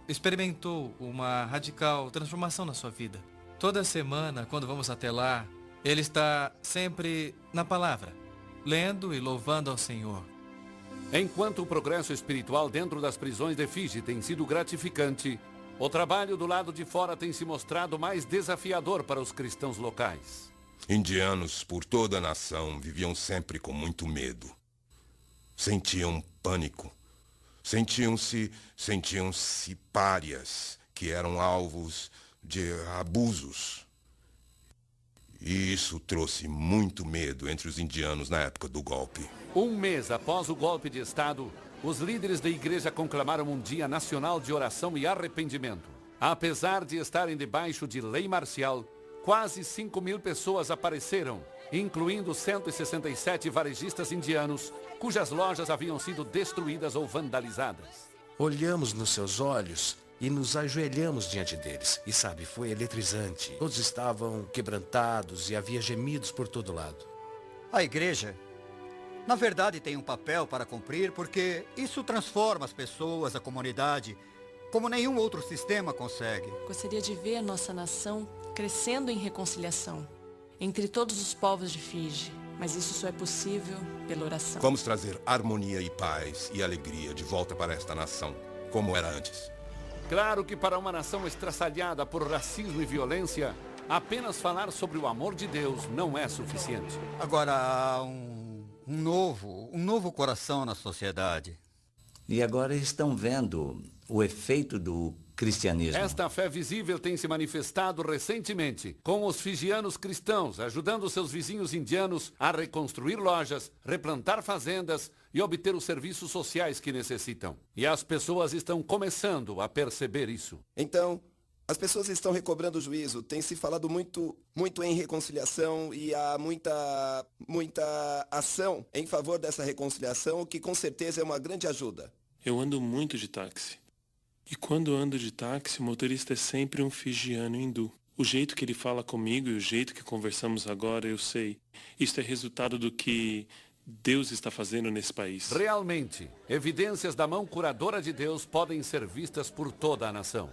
experimentou uma radical transformação na sua vida. Toda semana, quando vamos até lá, ele está sempre na palavra, lendo e louvando ao Senhor. Enquanto o progresso espiritual dentro das prisões de Fiji tem sido gratificante, o trabalho do lado de fora tem se mostrado mais desafiador para os cristãos locais. Indianos por toda a nação viviam sempre com muito medo. Sentiam pânico. Sentiam-se párias, que eram alvos de abusos. E isso trouxe muito medo entre os indianos na época do golpe. Um mês após o golpe de Estado, os líderes da igreja conclamaram um dia nacional de oração e arrependimento. Apesar de estarem debaixo de lei marcial, quase 5.000 pessoas apareceram, incluindo 167 varejistas indianos, cujas lojas haviam sido destruídas ou vandalizadas. Olhamos nos seus olhos e nos ajoelhamos diante deles. E sabe, foi eletrizante. Todos estavam quebrantados e havia gemidos por todo lado. A igreja Na verdade, tem um papel para cumprir, porque isso transforma as pessoas, a comunidade, como nenhum outro sistema consegue. Gostaria de ver nossa nação crescendo em reconciliação entre todos os povos de Fiji, mas isso só é possível pela oração. Vamos trazer harmonia e paz e alegria de volta para esta nação, como era antes. Claro que para uma nação estraçalhada por racismo e violência, apenas falar sobre o amor de Deus não é suficiente. Agora há um novo coração na sociedade. E agora estão vendo o efeito do cristianismo. Esta fé visível tem se manifestado recentemente com os fijianos cristãos, ajudando seus vizinhos indianos a reconstruir lojas, replantar fazendas e obter os serviços sociais que necessitam. E as pessoas estão começando a perceber isso. Então, as pessoas estão recobrando o juízo. Tem se falado muito em reconciliação e há muita ação em favor dessa reconciliação, o que com certeza é uma grande ajuda. Eu ando muito de táxi. E quando ando de táxi, o motorista é sempre um fijiano hindu. O jeito que ele fala comigo e o jeito que conversamos agora, eu sei. Isto é resultado do que Deus está fazendo nesse país. Realmente, evidências da mão curadora de Deus podem ser vistas por toda a nação.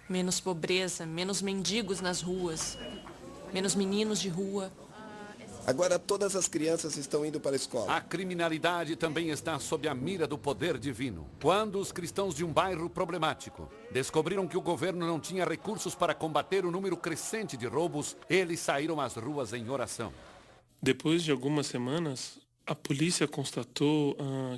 Menos pobreza, menos mendigos nas ruas, menos meninos de rua. Agora todas as crianças estão indo para a escola. A criminalidade também está sob a mira do poder divino. Quando os cristãos de um bairro problemático descobriram que o governo não tinha recursos para combater o número crescente de roubos, eles saíram às ruas em oração. Depois de algumas semanas, a polícia constatou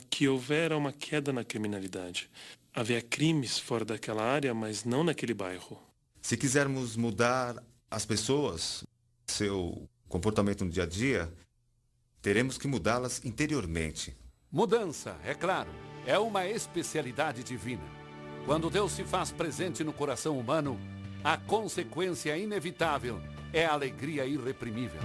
que houvera uma queda na criminalidade. Havia crimes fora daquela área, mas não naquele bairro. Se quisermos mudar as pessoas, seu comportamento no dia a dia, teremos que mudá-las interiormente. Mudança, é claro, é uma especialidade divina. Quando Deus se faz presente no coração humano, a consequência inevitável é a alegria irreprimível.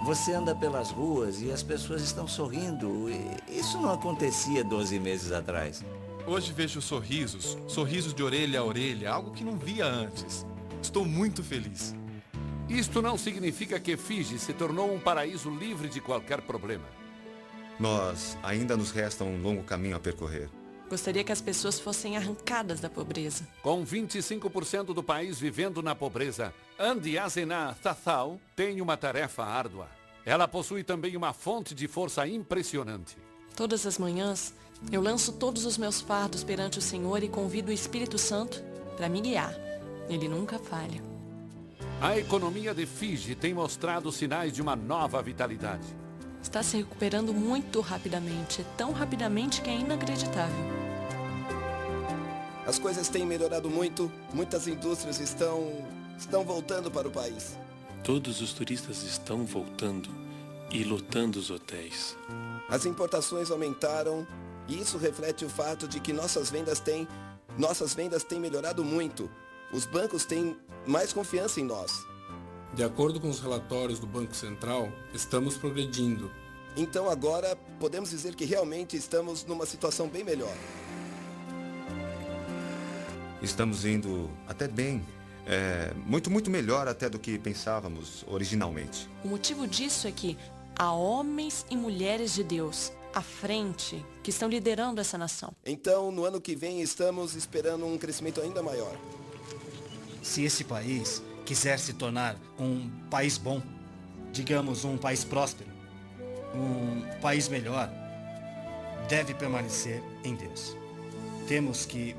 Você anda pelas ruas e as pessoas estão sorrindo. Isso não acontecia 12 meses atrás. Hoje vejo sorrisos de orelha a orelha, algo que não via antes. Estou muito feliz. Isto não significa que Fiji se tornou um paraíso livre de qualquer problema. Nós ainda nos resta um longo caminho a percorrer. Gostaria que as pessoas fossem arrancadas da pobreza. Com 25% do país vivendo na pobreza, Andi Azena Thathau tem uma tarefa árdua. Ela possui também uma fonte de força impressionante. Todas as manhãs, eu lanço todos os meus fardos perante o Senhor e convido o Espírito Santo para me guiar. Ele nunca falha. A economia de Fiji tem mostrado sinais de uma nova vitalidade. Está se recuperando muito rapidamente, tão rapidamente que é inacreditável. As coisas têm melhorado muito, muitas indústrias estão voltando para o país. Todos os turistas estão voltando e lotando os hotéis. As importações aumentaram e isso reflete o fato de que nossas vendas têm melhorado muito. Os bancos têm mais confiança em nós. De acordo com os relatórios do Banco Central, estamos progredindo. Então agora podemos dizer que realmente estamos numa situação bem melhor. Estamos indo até bem. Muito melhor até do que pensávamos originalmente. O motivo disso é que há homens e mulheres de Deus à frente que estão liderando essa nação. Então, no ano que vem, estamos esperando um crescimento ainda maior. Se esse país quiser se tornar um país bom, digamos um país próspero, um país melhor, deve permanecer em Deus. Temos que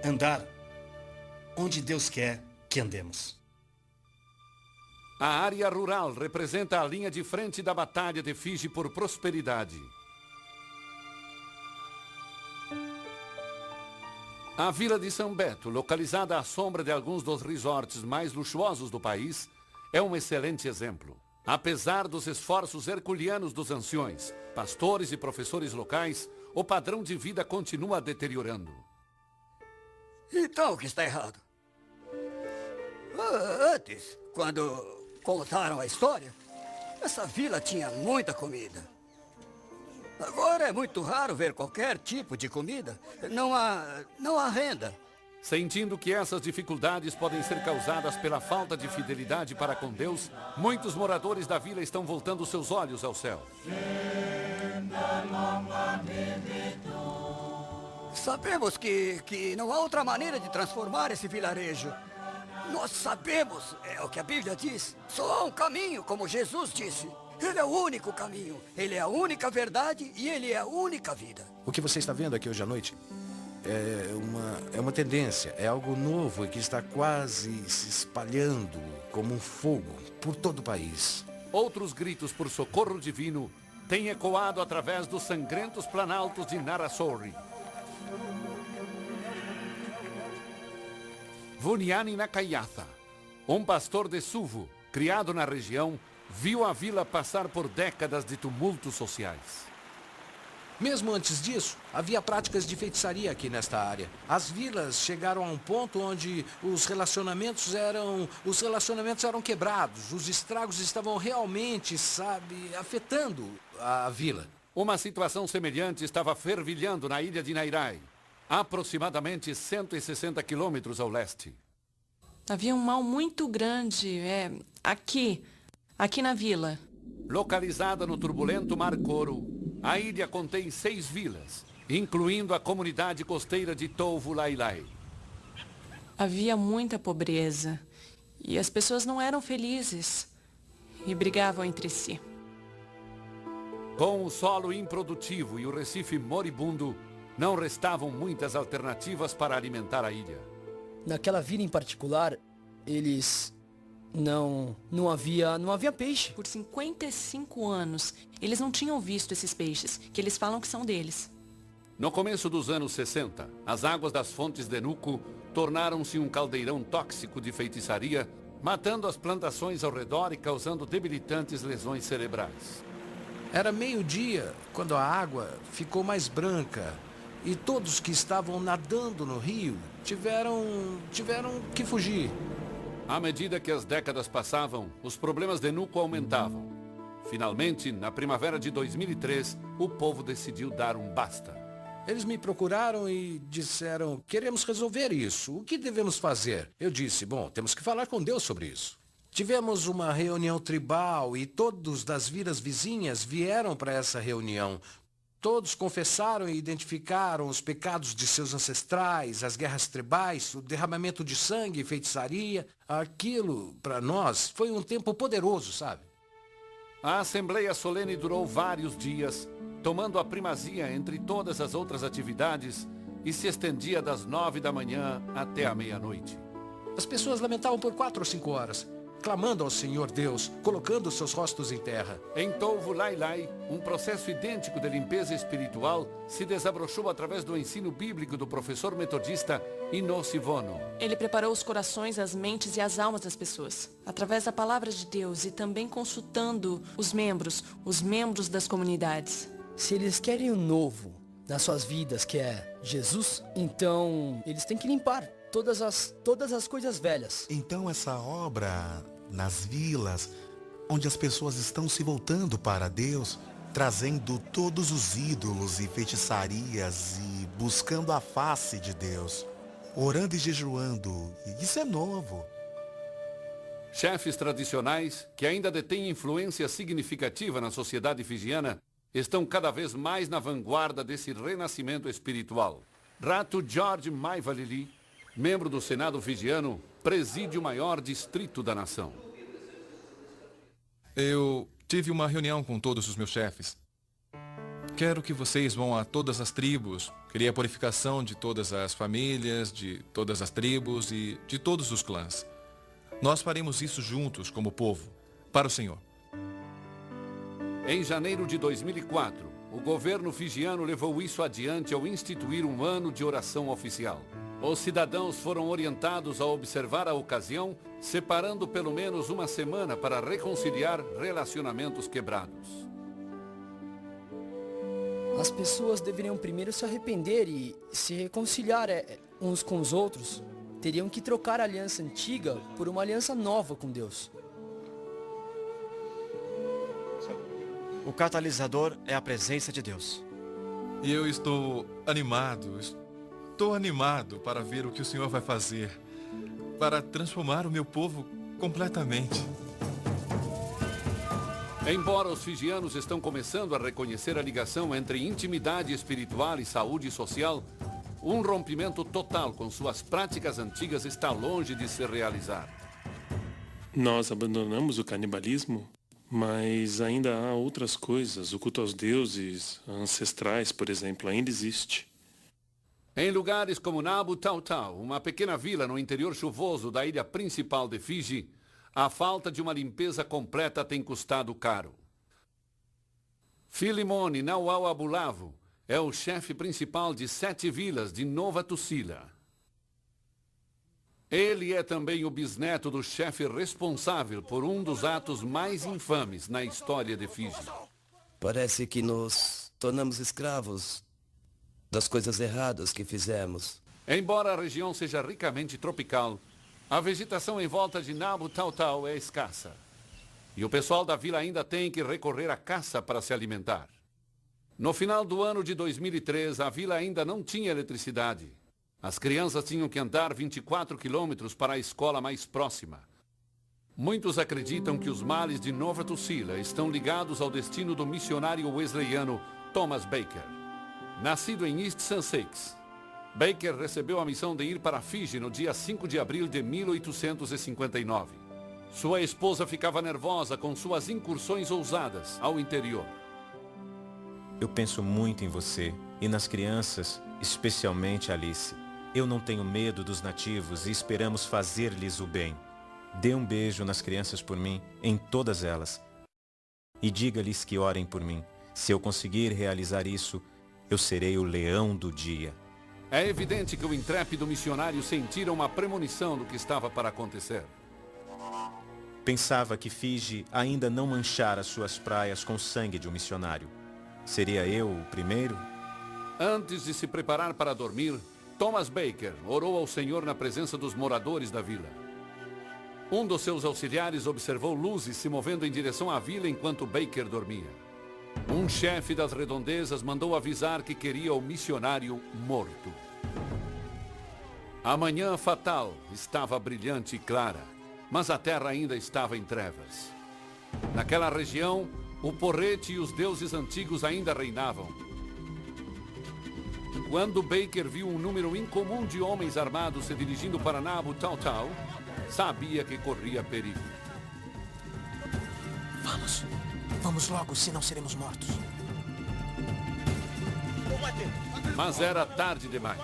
andar onde Deus quer que andemos. A área rural representa a linha de frente da batalha de Fiji por prosperidade. A vila de São Beto, localizada à sombra de alguns dos resorts mais luxuosos do país, é um excelente exemplo. Apesar dos esforços herculeanos dos anciões, pastores e professores locais, o padrão de vida continua deteriorando. Então, o que está errado? Antes, quando contaram a história, essa vila tinha muita comida. Agora é muito raro ver qualquer tipo de comida. Não há renda. Sentindo que essas dificuldades podem ser causadas pela falta de fidelidade para com Deus, muitos moradores da vila estão voltando seus olhos ao céu. Sabemos que não há outra maneira de transformar esse vilarejo. Nós sabemos, é o que a Bíblia diz, só há um caminho, como Jesus disse. Ele é o único caminho, ele é a única verdade e ele é a única vida. O que você está vendo aqui hoje à noite é uma tendência, é algo novo e que está quase se espalhando como um fogo por todo o país. Outros gritos por socorro divino têm ecoado através dos sangrentos planaltos de Narasorri. Vuniani Nakayatha, um pastor de Suvo, criado na região, viu a vila passar por décadas de tumultos sociais. Mesmo antes disso, havia práticas de feitiçaria aqui nesta área. As vilas chegaram a um ponto onde os relacionamentos eram quebrados. Os estragos estavam realmente, afetando a vila. Uma situação semelhante estava fervilhando na ilha de Nairai, aproximadamente 160 quilômetros ao leste. Havia um mal muito grande, aqui na vila. Localizada no turbulento Mar Coro, a ilha contém 6 vilas, incluindo a comunidade costeira de Tovu Lailai. Havia muita pobreza e as pessoas não eram felizes e brigavam entre si. Com o solo improdutivo e o recife moribundo, não restavam muitas alternativas para alimentar a ilha. Naquela vila em particular, não havia peixe. Por 55 anos, eles não tinham visto esses peixes, que eles falam que são deles. No começo dos anos 60, as águas das fontes de Nuco tornaram-se um caldeirão tóxico de feitiçaria, matando as plantações ao redor e causando debilitantes lesões cerebrais. Era meio-dia quando a água ficou mais branca e todos que estavam nadando no rio tiveram que fugir. À medida que as décadas passavam, os problemas de Nuco aumentavam. Finalmente, na primavera de 2003, o povo decidiu dar um basta. Eles me procuraram e disseram, queremos resolver isso. O que devemos fazer? Eu disse, bom, temos que falar com Deus sobre isso. Tivemos uma reunião tribal e todos das vilas vizinhas vieram para essa reunião. Todos confessaram e identificaram os pecados de seus ancestrais, as guerras tribais, o derramamento de sangue e feitiçaria. Aquilo, para nós, foi um tempo poderoso, sabe? A assembleia solene durou vários dias, tomando a primazia entre todas as outras atividades e se estendia das 9 da manhã até a meia-noite. As pessoas lamentavam por 4 ou 5 horas, clamando ao Senhor Deus, colocando seus rostos em terra. Em Tovu Lailai, um processo idêntico de limpeza espiritual se desabrochou através do ensino bíblico do professor metodista Inossi Vono. Ele preparou os corações, as mentes e as almas das pessoas, através da palavra de Deus e também consultando os membros das comunidades. Se eles querem o novo nas suas vidas, que é Jesus, então eles têm que limpar todas as coisas velhas. Então essa obra nas vilas, onde as pessoas estão se voltando para Deus, trazendo todos os ídolos e feitiçarias e buscando a face de Deus, orando e jejuando, isso é novo. Chefes tradicionais, que ainda detêm influência significativa na sociedade fijiana, estão cada vez mais na vanguarda desse renascimento espiritual. Ratu George Maivalili, membro do Senado fijiano, preside o maior distrito da nação. Eu tive uma reunião com todos os meus chefes. Quero que vocês vão a todas as tribos. Queria a purificação de todas as famílias, de todas as tribos e de todos os clãs. Nós faremos isso juntos como povo, para o Senhor. Em janeiro de 2004, o governo fijiano levou isso adiante ao instituir um ano de oração oficial. Os cidadãos foram orientados a observar a ocasião, separando pelo menos uma semana para reconciliar relacionamentos quebrados. As pessoas deveriam primeiro se arrepender e se reconciliar uns com os outros. Teriam que trocar a aliança antiga por uma aliança nova com Deus. O catalisador é a presença de Deus. E eu estou animado. estou animado para ver o que o Senhor vai fazer, para transformar o meu povo completamente. Embora os fijianos estão começando a reconhecer a ligação entre intimidade espiritual e saúde social, um rompimento total com suas práticas antigas está longe de se realizar. Nós abandonamos o canibalismo, mas ainda há outras coisas. O culto aos deuses ancestrais, por exemplo, ainda existe. Em lugares como Nabu Tau Tau, uma pequena vila no interior chuvoso da ilha principal de Fiji, a falta de uma limpeza completa tem custado caro. Filimone Nauau Abulavo é o chefe principal de 7 vilas de Nova Tusila. Ele é também o bisneto do chefe responsável por um dos atos mais infames na história de Fiji. Parece que nos tornamos escravos das coisas erradas que fizemos. Embora a região seja ricamente tropical, a vegetação em volta de Nabu Tau Tau é escassa. E o pessoal da vila ainda tem que recorrer à caça para se alimentar. No final do ano de 2003, a vila ainda não tinha eletricidade. As crianças tinham que andar 24 quilômetros para a escola mais próxima. Muitos acreditam que os males de Nova Tusila estão ligados ao destino do missionário wesleyano Thomas Baker. Nascido em East Sussex, Baker recebeu a missão de ir para Fiji no dia 5 de abril de 1859. Sua esposa ficava nervosa com suas incursões ousadas ao interior. Eu penso muito em você e nas crianças, especialmente Alice. Eu não tenho medo dos nativos e esperamos fazer-lhes o bem. Dê um beijo nas crianças por mim, em todas elas. E diga-lhes que orem por mim. Se eu conseguir realizar isso, eu serei o leão do dia. É evidente que o intrépido missionário sentira uma premonição do que estava para acontecer. Pensava que Fiji ainda não manchara suas praias com o sangue de um missionário. Seria eu o primeiro? Antes de se preparar para dormir, Thomas Baker orou ao Senhor na presença dos moradores da vila. Um dos seus auxiliares observou luzes se movendo em direção à vila enquanto Baker dormia. Um chefe das redondezas mandou avisar que queria o missionário morto. A manhã fatal estava brilhante e clara, mas a terra ainda estava em trevas. Naquela região, o porrete e os deuses antigos ainda reinavam. Quando Baker viu um número incomum de homens armados se dirigindo para Nabu Tau Tau, sabia que corria perigo. Vamos logo, senão seremos mortos. Mas era tarde demais.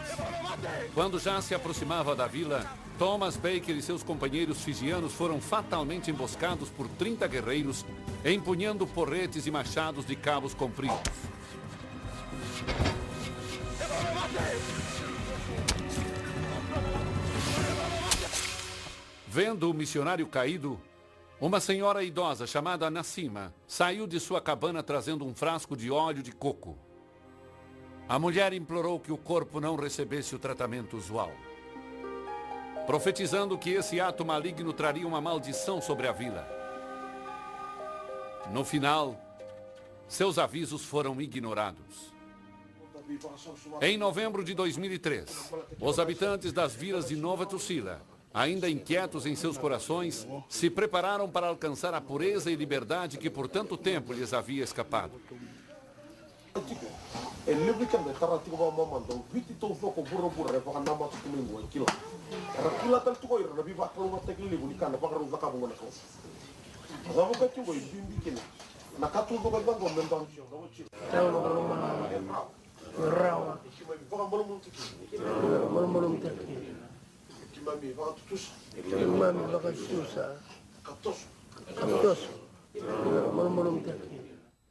Quando já se aproximava da vila, Thomas Baker e seus companheiros fijianos foram fatalmente emboscados por 30 guerreiros, empunhando porretes e machados de cabos compridos. Vendo o missionário caído, uma senhora idosa chamada Nassima saiu de sua cabana trazendo um frasco de óleo de coco. A mulher implorou que o corpo não recebesse o tratamento usual, profetizando que esse ato maligno traria uma maldição sobre a vila. No final, seus avisos foram ignorados. Em novembro de 2003, os habitantes das vilas de Nova Tusila, ainda inquietos em seus corações, se prepararam para alcançar a pureza e liberdade que por tanto tempo lhes havia escapado.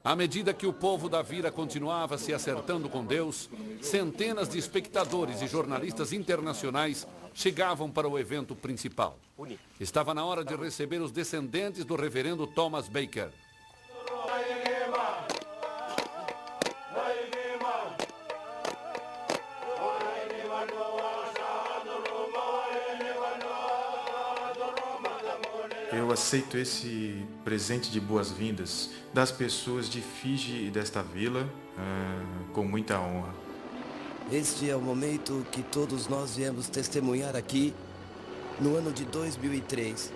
À medida que o povo da vila continuava se acertando com Deus, centenas de espectadores e jornalistas internacionais chegavam para o evento principal. Estava na hora de receber os descendentes do reverendo Thomas Baker. Eu aceito esse presente de boas-vindas das pessoas de Fiji e desta vila com muita honra. Este é o momento que todos nós viemos testemunhar aqui no ano de 2003,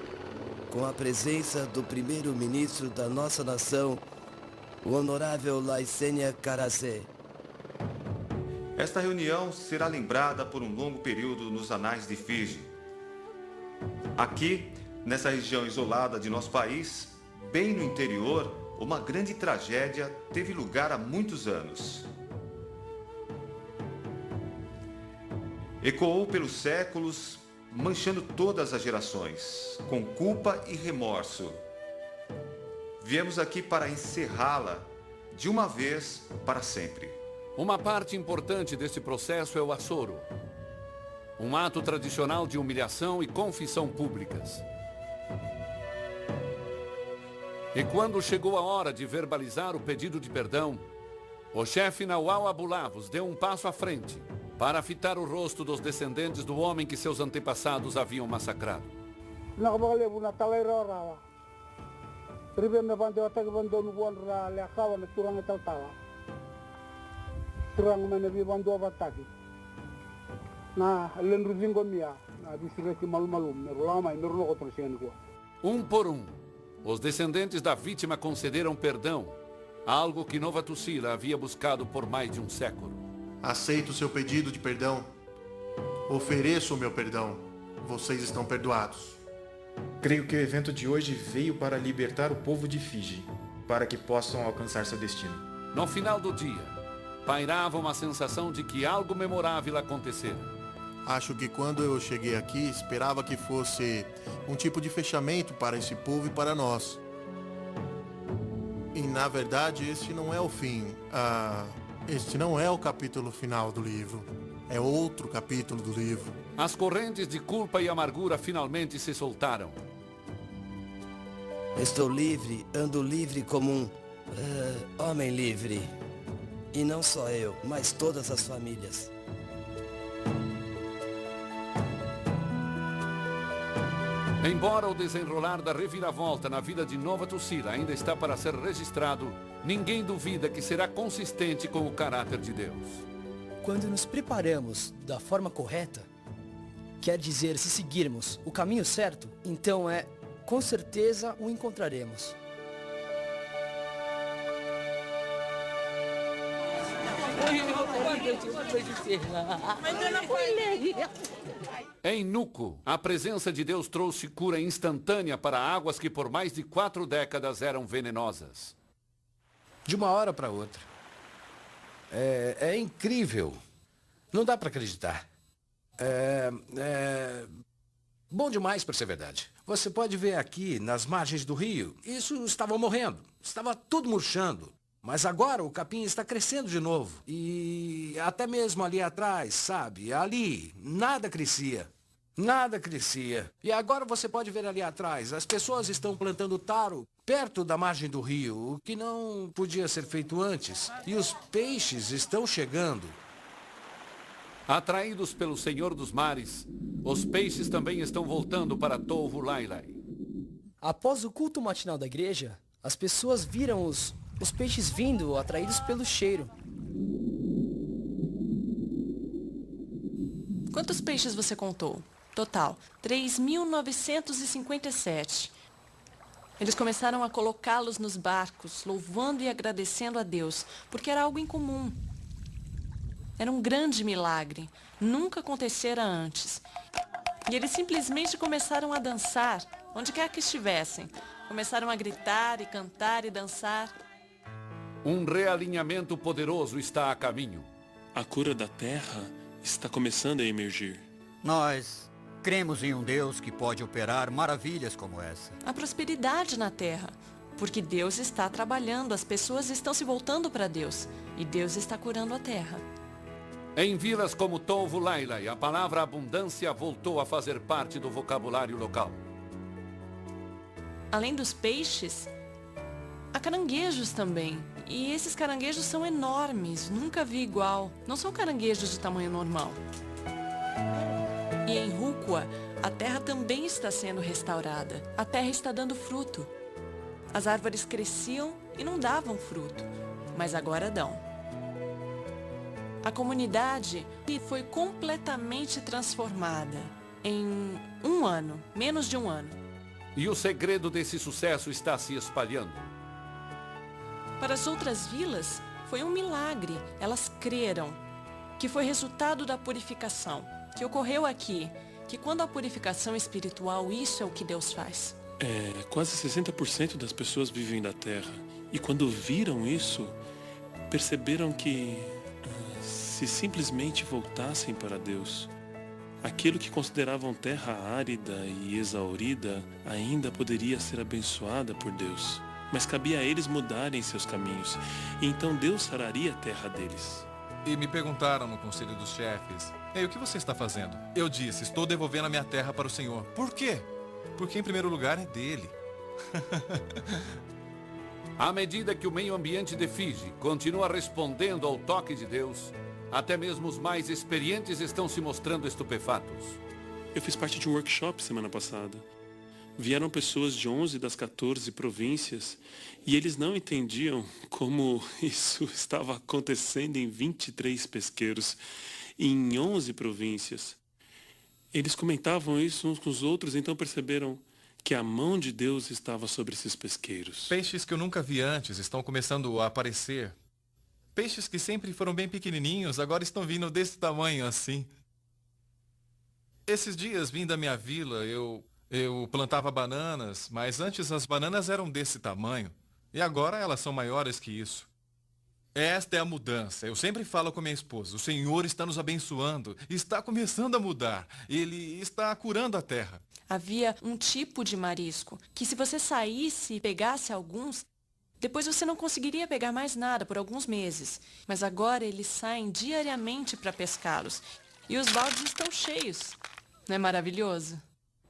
com a presença do primeiro-ministro da nossa nação, o honorável Laisenia Qarase. Esta reunião será lembrada por um longo período nos anais de Fiji. Aqui, nessa região isolada de nosso país, bem no interior, uma grande tragédia teve lugar há muitos anos. Ecoou pelos séculos, manchando todas as gerações, com culpa e remorso. Viemos aqui para encerrá-la de uma vez para sempre. Uma parte importante deste processo é o açoro, um ato tradicional de humilhação e confissão públicas. E quando chegou a hora de verbalizar o pedido de perdão, o chefe Nawal Abulavos deu um passo à frente para fitar o rosto dos descendentes do homem que seus antepassados haviam massacrado. Um por um, os descendentes da vítima concederam perdão, algo que Nova Tucila havia buscado por mais de um século. Aceito o seu pedido de perdão. Ofereço o meu perdão. Vocês estão perdoados. Creio que o evento de hoje veio para libertar o povo de Fiji, para que possam alcançar seu destino. No final do dia, pairava uma sensação de que algo memorável acontecera. Acho que quando eu cheguei aqui, esperava que fosse um tipo de fechamento para esse povo e para nós. E na verdade, este não é o fim. Este não é o capítulo final do livro. É outro capítulo do livro. As correntes de culpa e amargura finalmente se soltaram. Estou livre, ando livre como um homem livre. E não só eu, mas todas as famílias. Embora o desenrolar da reviravolta na vida de Nova Tucila ainda está para ser registrado, ninguém duvida que será consistente com o caráter de Deus. Quando nos preparamos da forma correta, quer dizer, se seguirmos o caminho certo, então com certeza o encontraremos. Em Nuco, a presença de Deus trouxe cura instantânea para águas que por mais de 4 décadas eram venenosas. De uma hora para outra. É incrível. Não dá para acreditar. Bom demais para ser verdade. Você pode ver aqui, nas margens do rio, isso estava morrendo. Estava tudo murchando. Mas agora o capim está crescendo de novo. E até mesmo ali atrás, sabe? Ali, nada crescia. Nada crescia. E agora você pode ver ali atrás, as pessoas estão plantando taro perto da margem do rio, o que não podia ser feito antes. E os peixes estão chegando. Atraídos pelo Senhor dos Mares, os peixes também estão voltando para Touvu Lailai. Após o culto matinal da igreja, as pessoas viram os peixes vindo, atraídos pelo cheiro. Quantos peixes você contou? Total, 3.957. Eles começaram a colocá-los nos barcos, louvando e agradecendo a Deus, porque era algo incomum. Era um grande milagre, nunca acontecera antes. E eles simplesmente começaram a dançar, onde quer que estivessem. Começaram a gritar e cantar e dançar. Um realinhamento poderoso está a caminho. A cura da terra está começando a emergir. Nós cremos em um Deus que pode operar maravilhas como essa. A prosperidade na terra, porque Deus está trabalhando, as pessoas estão se voltando para Deus e Deus está curando a terra. Em vilas como Touvu Lailai, a palavra abundância voltou a fazer parte do vocabulário local. Além dos peixes, há caranguejos também. E esses caranguejos são enormes, nunca vi igual. Não são caranguejos de tamanho normal. E em Rukwa, a terra também está sendo restaurada. A terra está dando fruto. As árvores cresciam e não davam fruto, mas agora dão. A comunidade foi completamente transformada em um ano, menos de um ano. E o segredo desse sucesso está se espalhando. Para as outras vilas, foi um milagre. Elas creram que foi resultado da purificação, que ocorreu aqui, que quando a purificação espiritual, isso é o que Deus faz. Quase 60% das pessoas vivem da terra. E quando viram isso, perceberam que se simplesmente voltassem para Deus, aquilo que consideravam terra árida e exaurida ainda poderia ser abençoada por Deus. Mas cabia a eles mudarem seus caminhos, e então Deus sararia a terra deles. E me perguntaram no conselho dos chefes: ei, o que você está fazendo? Eu disse: estou devolvendo a minha terra para o Senhor. Por quê? Porque em primeiro lugar é dele. À medida que o meio ambiente de Fiji continua respondendo ao toque de Deus, até mesmo os mais experientes estão se mostrando estupefatos. Eu fiz parte de um workshop semana passada. Vieram pessoas de 11 das 14 províncias e eles não entendiam como isso estava acontecendo em 23 pesqueiros em 11 províncias. Eles comentavam isso uns com os outros, então perceberam que a mão de Deus estava sobre esses pesqueiros. Peixes que eu nunca vi antes estão começando a aparecer. Peixes que sempre foram bem pequenininhos, agora estão vindo desse tamanho assim. Esses dias, vim da minha vila, eu plantava bananas, mas antes as bananas eram desse tamanho. E agora elas são maiores que isso. Esta é a mudança. Eu sempre falo com minha esposa: o Senhor está nos abençoando, está começando a mudar. Ele está curando a terra. Havia um tipo de marisco que, se você saísse e pegasse alguns, depois você não conseguiria pegar mais nada por alguns meses. Mas agora eles saem diariamente para pescá-los. E os baldes estão cheios. Não é maravilhoso?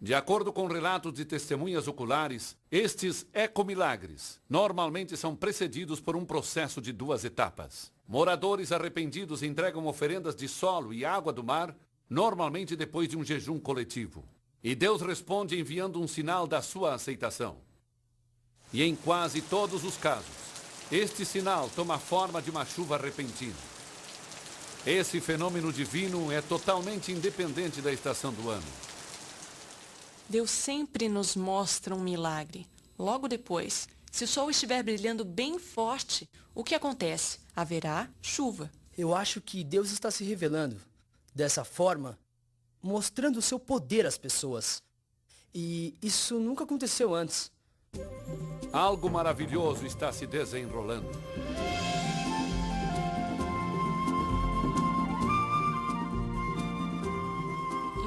De acordo com relatos de testemunhas oculares, estes ecomilagres normalmente são precedidos por um processo de 2 etapas. Moradores arrependidos entregam oferendas de solo e água do mar, normalmente depois de um jejum coletivo. E Deus responde enviando um sinal da sua aceitação. E em quase todos os casos, este sinal toma a forma de uma chuva repentina. Esse fenômeno divino é totalmente independente da estação do ano. Deus sempre nos mostra um milagre. Logo depois, se o sol estiver brilhando bem forte, o que acontece? Haverá chuva. Eu acho que Deus está se revelando dessa forma, mostrando o seu poder às pessoas. E isso nunca aconteceu antes. Algo maravilhoso está se desenrolando.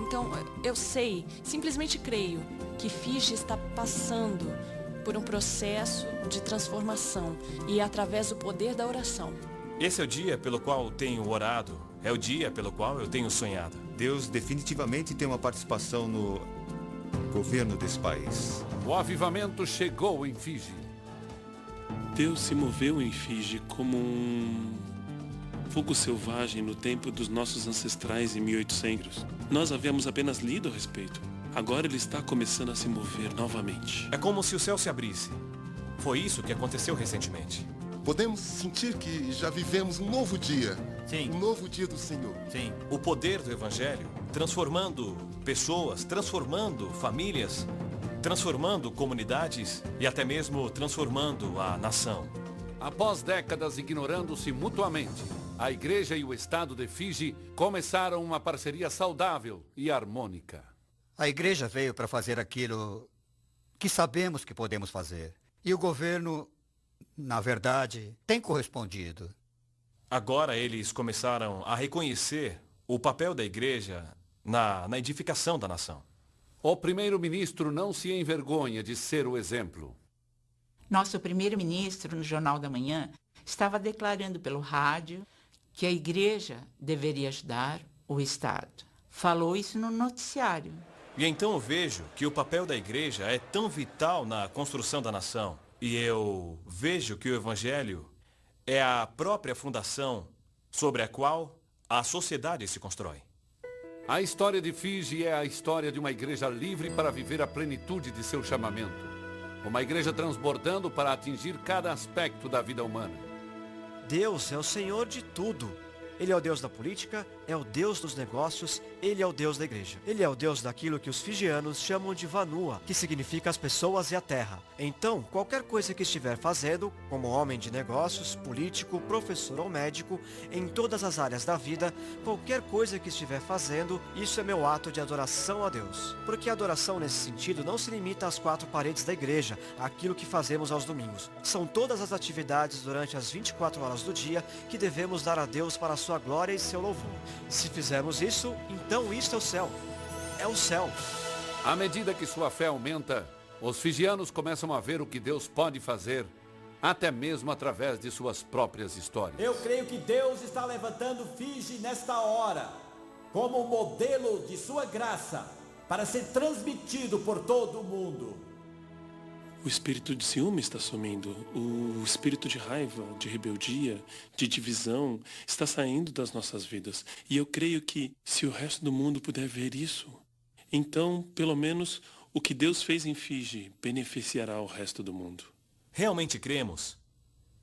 Então, eu sei, simplesmente creio, que Fiji está passando por um processo de transformação e através do poder da oração. Esse é o dia pelo qual tenho orado, é o dia pelo qual eu tenho sonhado. Deus definitivamente tem uma participação no governo desse país. O avivamento chegou em Fiji. Deus se moveu em Fiji como um fogo selvagem no tempo dos nossos ancestrais em 1800. Nós havíamos apenas lido a respeito. Agora ele está começando a se mover novamente. É como se o céu se abrisse. Foi isso que aconteceu recentemente. Podemos sentir que já vivemos um novo dia. Sim. Um novo dia do Senhor. Sim. O poder do Evangelho, transformando pessoas, transformando famílias, transformando comunidades e até mesmo transformando a nação. Após décadas ignorando-se mutuamente, a igreja e o estado de Fiji começaram uma parceria saudável e harmônica. A igreja veio para fazer aquilo que sabemos que podemos fazer. E o governo, na verdade, tem correspondido. Agora eles começaram a reconhecer o papel da igreja na edificação da nação. O primeiro-ministro não se envergonha de ser o exemplo. Nosso primeiro-ministro, no Jornal da Manhã, estava declarando pelo rádio que a igreja deveria ajudar o Estado. Falou isso no noticiário. E então eu vejo que o papel da igreja é tão vital na construção da nação. E eu vejo que o Evangelho é a própria fundação sobre a qual a sociedade se constrói. A história de Fiji é a história de uma igreja livre para viver a plenitude de seu chamamento. Uma igreja transbordando para atingir cada aspecto da vida humana. Deus é o Senhor de tudo. Ele é o Deus da política, é o Deus dos negócios, ele é o Deus da igreja. Ele é o Deus daquilo que os fijianos chamam de Vanua, que significa as pessoas e a terra. Então, qualquer coisa que estiver fazendo, como homem de negócios, político, professor ou médico, em todas as áreas da vida, qualquer coisa que estiver fazendo, isso é meu ato de adoração a Deus. Porque a adoração nesse sentido não se limita às 4 paredes da igreja, àquilo que fazemos aos domingos. São todas as atividades durante as 24 horas do dia que devemos dar a Deus para a sua glória e seu louvor. Se fizermos isso, então isto é o céu. É o céu. À medida que sua fé aumenta, os fijianos começam a ver o que Deus pode fazer, até mesmo através de suas próprias histórias. Eu creio que Deus está levantando Fiji nesta hora, como um modelo de sua graça, para ser transmitido por todo o mundo. O espírito de ciúme está sumindo. O espírito de raiva, de rebeldia, de divisão está saindo das nossas vidas. E eu creio que, se o resto do mundo puder ver isso, então, pelo menos, o que Deus fez em Fiji beneficiará o resto do mundo. Realmente cremos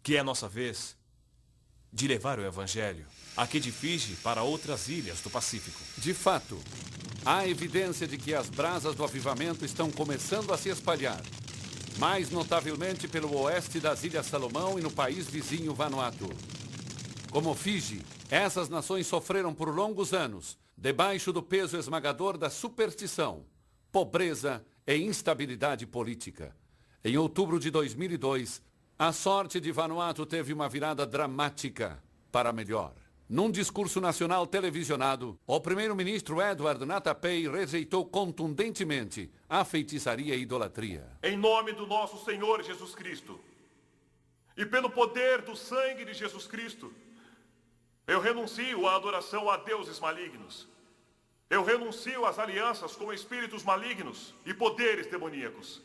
que é a nossa vez de levar o Evangelho aqui de Fiji para outras ilhas do Pacífico. De fato, há evidência de que as brasas do avivamento estão começando a se espalhar, mais notavelmente pelo oeste das Ilhas Salomão e no país vizinho Vanuatu. Como Fiji, essas nações sofreram por longos anos, debaixo do peso esmagador da superstição, pobreza e instabilidade política. Em outubro de 2002, a sorte de Vanuatu teve uma virada dramática para melhor. Num discurso nacional televisionado, o primeiro-ministro Edward Natapei rejeitou contundentemente a feitiçaria e idolatria. Em nome do nosso Senhor Jesus Cristo e pelo poder do sangue de Jesus Cristo, eu renuncio à adoração a deuses malignos. Eu renuncio às alianças com espíritos malignos e poderes demoníacos.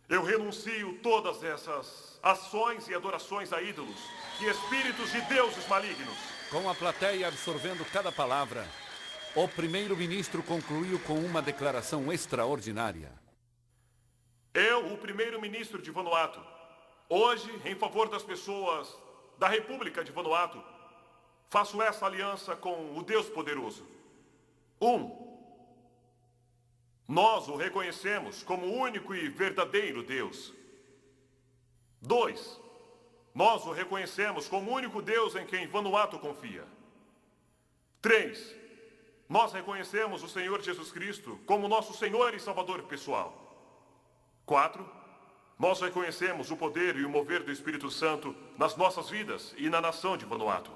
Eu renuncio todas essas ações e adorações a ídolos e espíritos de deuses malignos. Com a plateia absorvendo cada palavra, o primeiro-ministro concluiu com uma declaração extraordinária. Eu, o primeiro-ministro de Vanuatu, hoje, em favor das pessoas da República de Vanuatu, faço essa aliança com o Deus poderoso. 1. Nós o reconhecemos como o único e verdadeiro Deus. 2. Nós o reconhecemos como o único Deus em quem Vanuatu confia. 3. Nós reconhecemos o Senhor Jesus Cristo como nosso Senhor e Salvador pessoal. 4. Nós reconhecemos o poder e o mover do Espírito Santo nas nossas vidas e na nação de Vanuatu.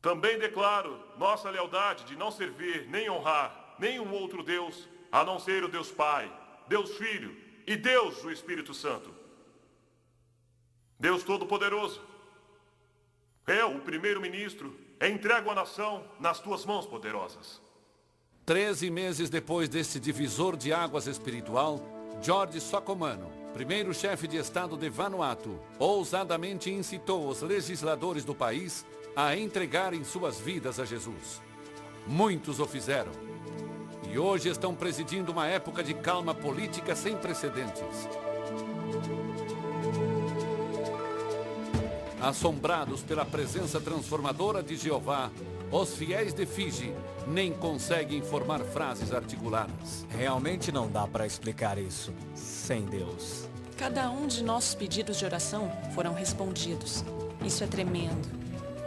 Também declaro nossa lealdade de não servir nem honrar nenhum outro Deus, a não ser o Deus Pai, Deus Filho e Deus o Espírito Santo. Deus Todo-Poderoso, eu, o primeiro-ministro, entrego a nação nas tuas mãos poderosas. 13 meses depois desse divisor de águas espiritual, George Sokomano, primeiro chefe de Estado de Vanuatu, ousadamente incitou os legisladores do país a entregarem suas vidas a Jesus. Muitos o fizeram. E hoje estão presidindo uma época de calma política sem precedentes. Assombrados pela presença transformadora de Jeová, os fiéis de Fiji nem conseguem formar frases articuladas. Realmente não dá para explicar isso sem Deus. Cada um de nossos pedidos de oração foram respondidos. Isso é tremendo.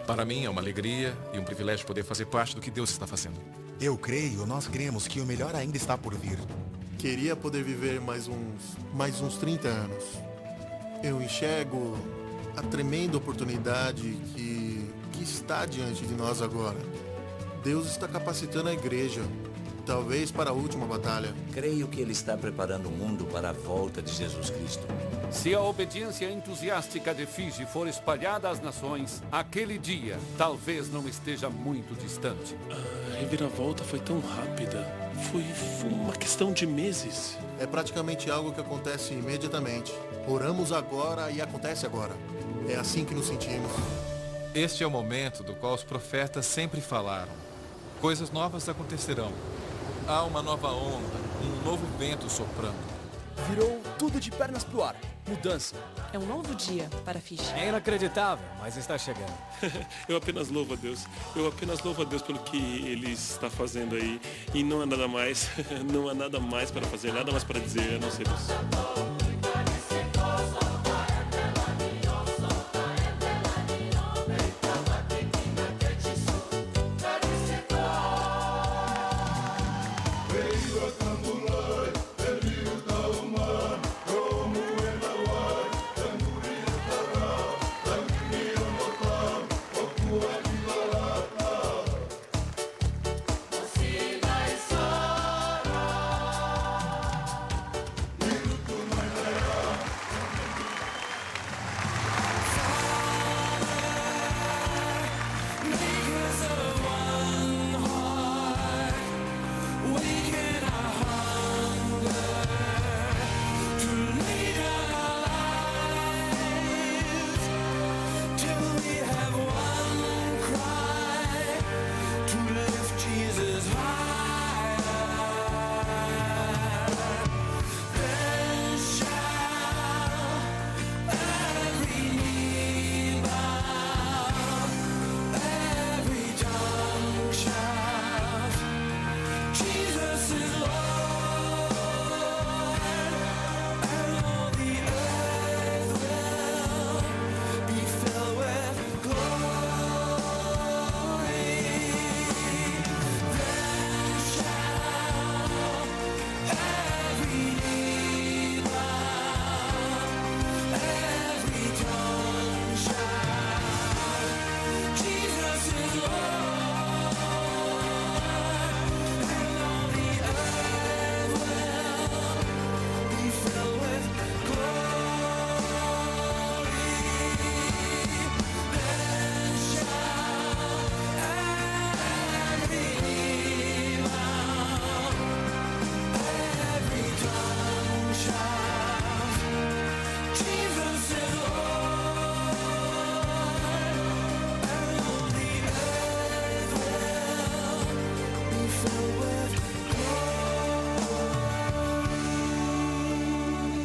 Para mim é uma alegria e um privilégio poder fazer parte do que Deus está fazendo. Eu creio, nós cremos que o melhor ainda está por vir. Queria poder viver mais uns 30 anos. Eu enxergo a tremenda oportunidade que está diante de nós agora. Deus está capacitando a igreja, talvez para a última batalha. Creio que Ele está preparando o mundo para a volta de Jesus Cristo. Se a obediência entusiástica de Fiji for espalhada às nações, aquele dia talvez não esteja muito distante. A reviravolta foi tão rápida. Foi uma questão de meses. É praticamente algo que acontece imediatamente. Oramos agora e acontece agora. É assim que nos sentimos. Este é o momento do qual os profetas sempre falaram. Coisas novas acontecerão. Há uma nova onda, um novo vento soprando. Virou tudo de pernas pro ar. Mudança. É um novo dia para Fish. É inacreditável, mas está chegando. Eu apenas louvo a Deus. Eu apenas louvo a Deus pelo que Ele está fazendo aí. E não há nada mais, não há nada mais para fazer, nada mais para dizer, a não ser isso.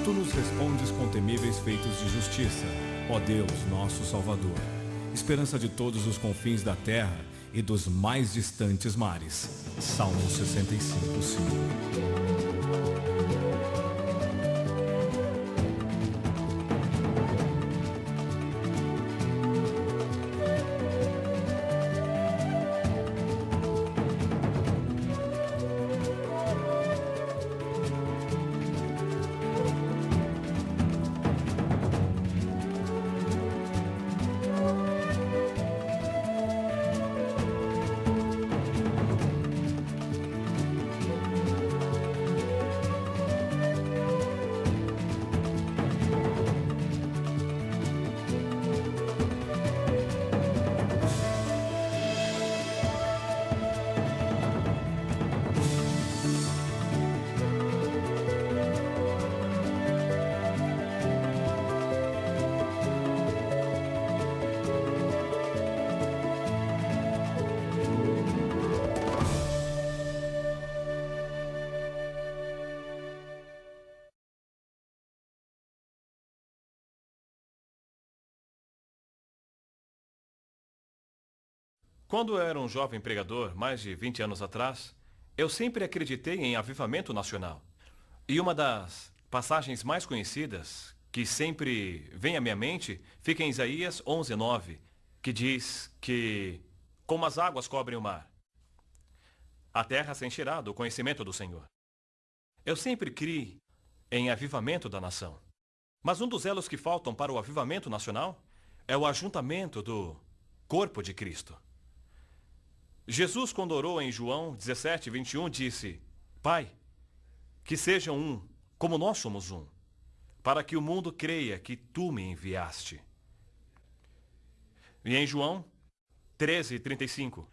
Tu nos respondes com temíveis feitos de justiça, ó Deus, nosso Salvador, esperança de todos os confins da terra e dos mais distantes mares. Salmo 65, 5. Quando eu era um jovem pregador, mais de 20 anos atrás, eu sempre acreditei em avivamento nacional. E uma das passagens mais conhecidas, que sempre vem à minha mente, fica em Isaías 11:9, que diz que, como as águas cobrem o mar, a terra se encherá do conhecimento do Senhor. Eu sempre criei em avivamento da nação. Mas um dos elos que faltam para o avivamento nacional é o ajuntamento do corpo de Cristo. Jesus, quando orou em João 17:21, disse: Pai, que sejam um, como nós somos um, para que o mundo creia que tu me enviaste. E em João 13:35,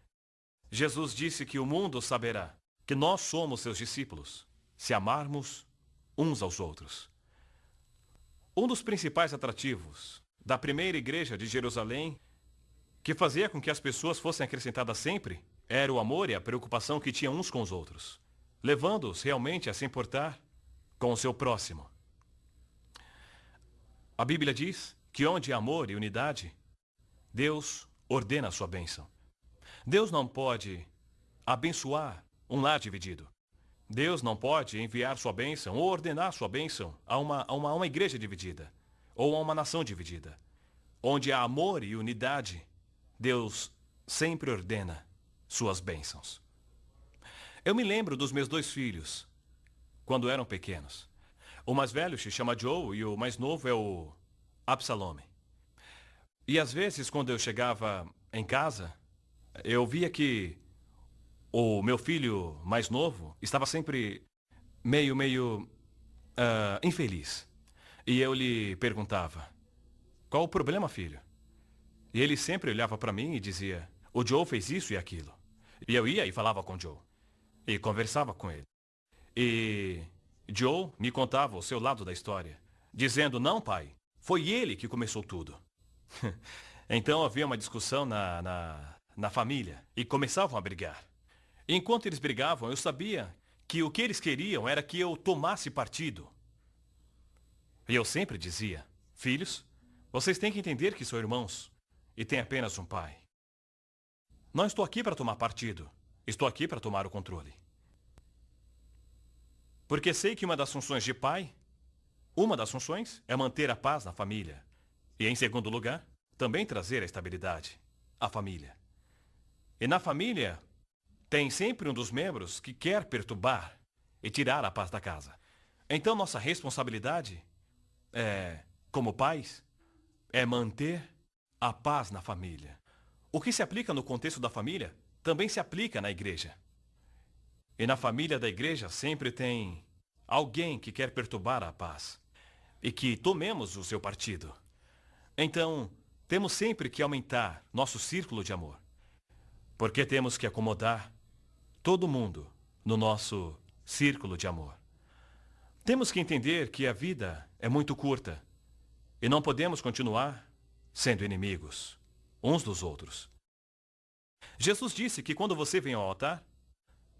Jesus disse que o mundo saberá que nós somos seus discípulos, se amarmos uns aos outros. Um dos principais atrativos da primeira igreja de Jerusalém, que fazia com que as pessoas fossem acrescentadas sempre, era o amor e a preocupação que tinham uns com os outros, levando-os realmente a se importar com o seu próximo. A Bíblia diz que onde há amor e unidade, Deus ordena a sua bênção. Deus não pode abençoar um lar dividido. Deus não pode enviar sua bênção ou ordenar sua bênção a uma igreja dividida ou a uma nação dividida. Onde há amor e unidade, Deus sempre ordena suas bênçãos. Eu me lembro dos meus 2 filhos, quando eram pequenos. O mais velho se chama Joe e o mais novo é o Absalome. E às vezes, quando eu chegava em casa, eu via que o meu filho mais novo estava sempre meio infeliz. E eu lhe perguntava, qual o problema, filho? E ele sempre olhava para mim e dizia, o Joe fez isso e aquilo. E eu ia e falava com o Joe. E conversava com ele. E Joe me contava o seu lado da história, dizendo, não, pai, foi ele que começou tudo. Então havia uma discussão na família e começavam a brigar. E enquanto eles brigavam, eu sabia que o que eles queriam era que eu tomasse partido. E eu sempre dizia, filhos, vocês têm que entender que são irmãos e têm apenas um pai. Não estou aqui para tomar partido, estou aqui para tomar o controle. Porque sei que uma das funções de pai, é manter a paz na família. E em segundo lugar, também trazer a estabilidade à família. E na família, tem sempre um dos membros que quer perturbar e tirar a paz da casa. Então nossa responsabilidade, como pais, é manter a paz na família. O que se aplica no contexto da família, também se aplica na igreja. E na família da igreja sempre tem alguém que quer perturbar a paz e que tomemos o seu partido. Então, temos sempre que aumentar nosso círculo de amor, porque temos que acomodar todo mundo no nosso círculo de amor. Temos que entender que a vida é muito curta e não podemos continuar sendo inimigos uns dos outros. Jesus disse que quando você vem ao altar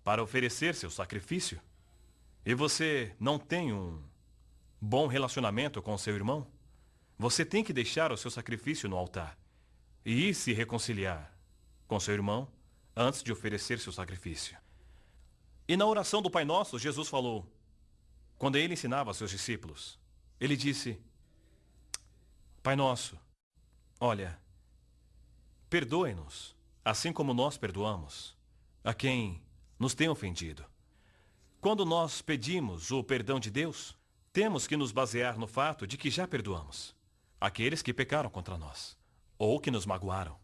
para oferecer seu sacrifício e você não tem um bom relacionamento com seu irmão, você tem que deixar o seu sacrifício no altar e ir se reconciliar com seu irmão antes de oferecer seu sacrifício. E na oração do Pai Nosso, Jesus falou, quando ele ensinava aos seus discípulos, ele disse, Pai Nosso, olha, perdoe-nos, assim como nós perdoamos a quem nos tem ofendido. Quando nós pedimos o perdão de Deus, temos que nos basear no fato de que já perdoamos aqueles que pecaram contra nós ou que nos magoaram.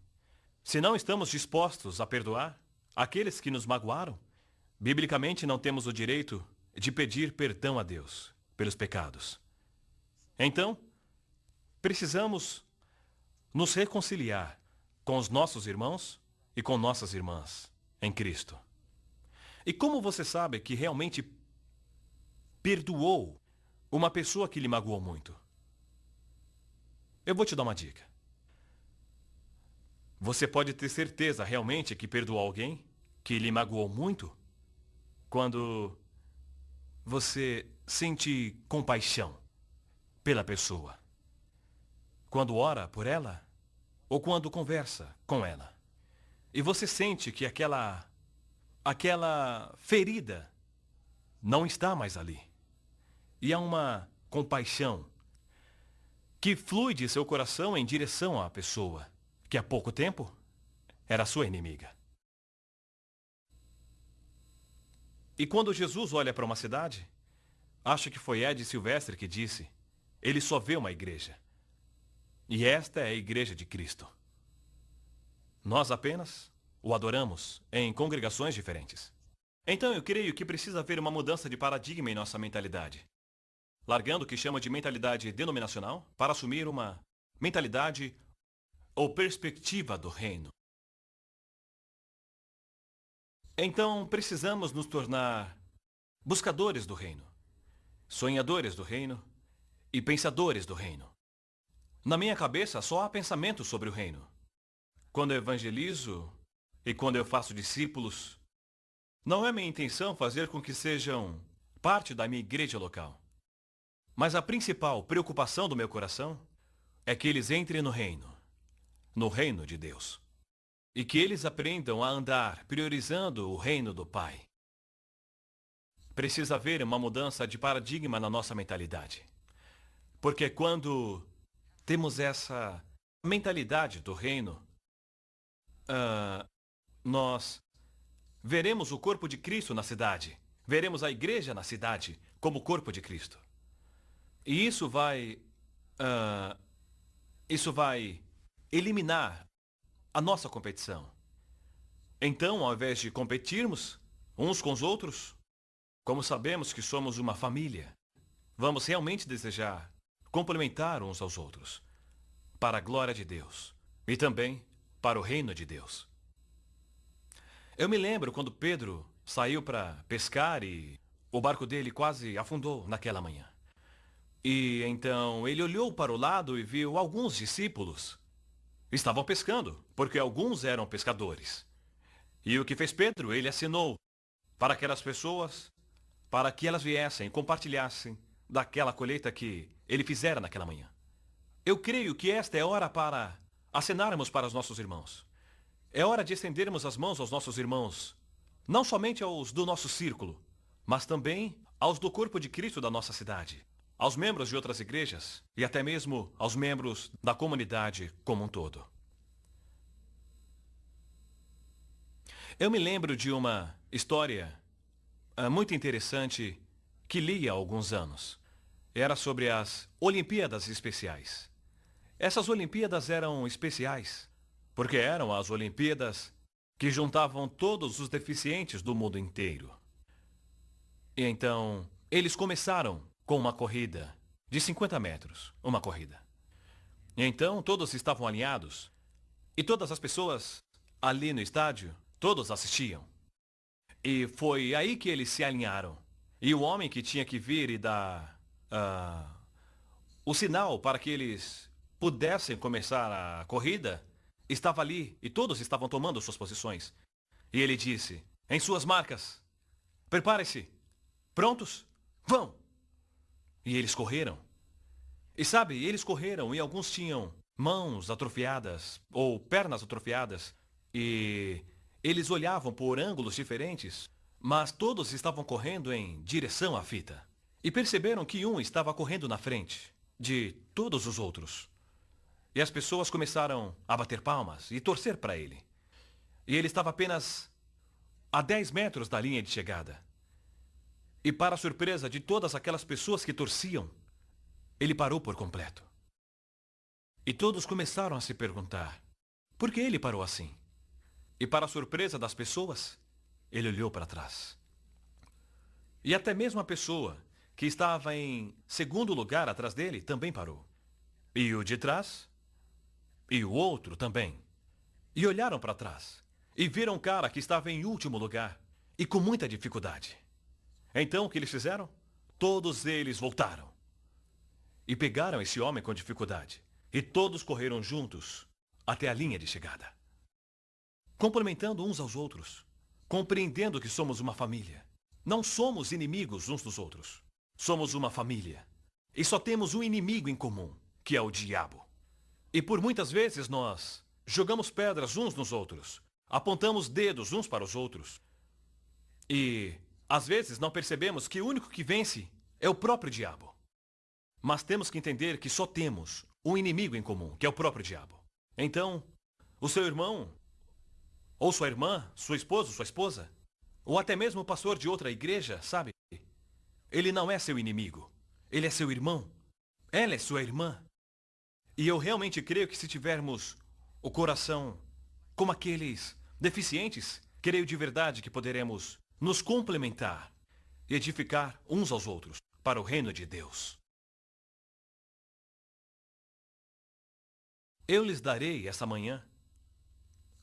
Se não estamos dispostos a perdoar aqueles que nos magoaram, biblicamente não temos o direito de pedir perdão a Deus pelos pecados. Então, precisamos nos reconciliar com os nossos irmãos e com nossas irmãs em Cristo. E como você sabe que realmente perdoou uma pessoa que lhe magoou muito? Eu vou te dar uma dica. Você pode ter certeza realmente que perdoou alguém que lhe magoou muito quando você sente compaixão pela pessoa. Quando ora por ela ou quando conversa com ela. E você sente que aquela ferida não está mais ali. E há uma compaixão que flui de seu coração em direção à pessoa que há pouco tempo era sua inimiga. E quando Jesus olha para uma cidade, acho que foi Ed Silvestre que disse, ele só vê uma igreja. E esta é a igreja de Cristo. Nós apenas o adoramos em congregações diferentes. Então eu creio que precisa haver uma mudança de paradigma em nossa mentalidade. Largando o que chama de mentalidade denominacional para assumir uma mentalidade ou perspectiva do reino. Então precisamos nos tornar buscadores do reino, sonhadores do reino e pensadores do reino. Na minha cabeça só há pensamento sobre o reino. Quando eu evangelizo e quando eu faço discípulos, não é minha intenção fazer com que sejam parte da minha igreja local. Mas a principal preocupação do meu coração é que eles entrem no reino de Deus. E que eles aprendam a andar priorizando o reino do Pai. Precisa haver uma mudança de paradigma na nossa mentalidade. Porque quando temos essa mentalidade do reino, nós veremos o corpo de Cristo na cidade. Veremos a igreja na cidade como o corpo de Cristo. E isso vai eliminar a nossa competição. Então, ao invés de competirmos uns com os outros, como sabemos que somos uma família, vamos realmente desejar complementar uns aos outros, para a glória de Deus e também para o reino de Deus. Eu me lembro quando Pedro saiu para pescar e o barco dele quase afundou naquela manhã. E então ele olhou para o lado e viu alguns discípulos. Estavam pescando, porque alguns eram pescadores. E o que fez Pedro? Ele assinou para aquelas pessoas, para que elas viessem e compartilhassem daquela colheita que ele fizera naquela manhã. Eu creio que esta é hora para acenarmos para os nossos irmãos. É hora de estendermos as mãos aos nossos irmãos, não somente aos do nosso círculo, mas também aos do corpo de Cristo da nossa cidade, aos membros de outras igrejas e até mesmo aos membros da comunidade como um todo. Eu me lembro de uma história muito interessante que li há alguns anos. Era sobre as Olimpíadas Especiais. Essas Olimpíadas eram especiais porque eram as Olimpíadas que juntavam todos os deficientes do mundo inteiro. E então, eles começaram com uma corrida de 50 metros, uma corrida. E então, todos estavam alinhados e todas as pessoas ali no estádio, todos assistiam. E foi aí que eles se alinharam. E o homem que tinha que vir e dar o sinal para que eles pudessem começar a corrida, estava ali e todos estavam tomando suas posições. E ele disse, em suas marcas, prepare-se, prontos, vão! E eles correram. E sabe, eles correram e alguns tinham mãos atrofiadas ou pernas atrofiadas. E eles olhavam por ângulos diferentes, mas todos estavam correndo em direção à fita. E perceberam que um estava correndo na frente de todos os outros. E as pessoas começaram a bater palmas e torcer para ele. E ele estava apenas a 10 metros da linha de chegada. E para a surpresa de todas aquelas pessoas que torciam, ele parou por completo. E todos começaram a se perguntar, por que ele parou assim? E para a surpresa das pessoas, ele olhou para trás. E até mesmo a pessoa que estava em segundo lugar atrás dele também parou. E o de trás, e o outro também. E olharam para trás, e viram um cara que estava em último lugar, e com muita dificuldade. Então, o que eles fizeram? Todos eles voltaram. E pegaram esse homem com dificuldade. E todos correram juntos até a linha de chegada. Complementando uns aos outros. Compreendendo que somos uma família. Não somos inimigos uns dos outros. Somos uma família. E só temos um inimigo em comum, que é o diabo. E por muitas vezes nós jogamos pedras uns nos outros. Apontamos dedos uns para os outros. E às vezes não percebemos que o único que vence é o próprio diabo. Mas temos que entender que só temos um inimigo em comum, que é o próprio diabo. Então, o seu irmão, ou sua irmã, sua esposa, ou até mesmo o pastor de outra igreja, sabe? Ele não é seu inimigo. Ele é seu irmão. Ela é sua irmã. E eu realmente creio que se tivermos o coração como aqueles deficientes, creio de verdade que poderemos nos complementar e edificar uns aos outros para o reino de Deus. Eu lhes darei essa manhã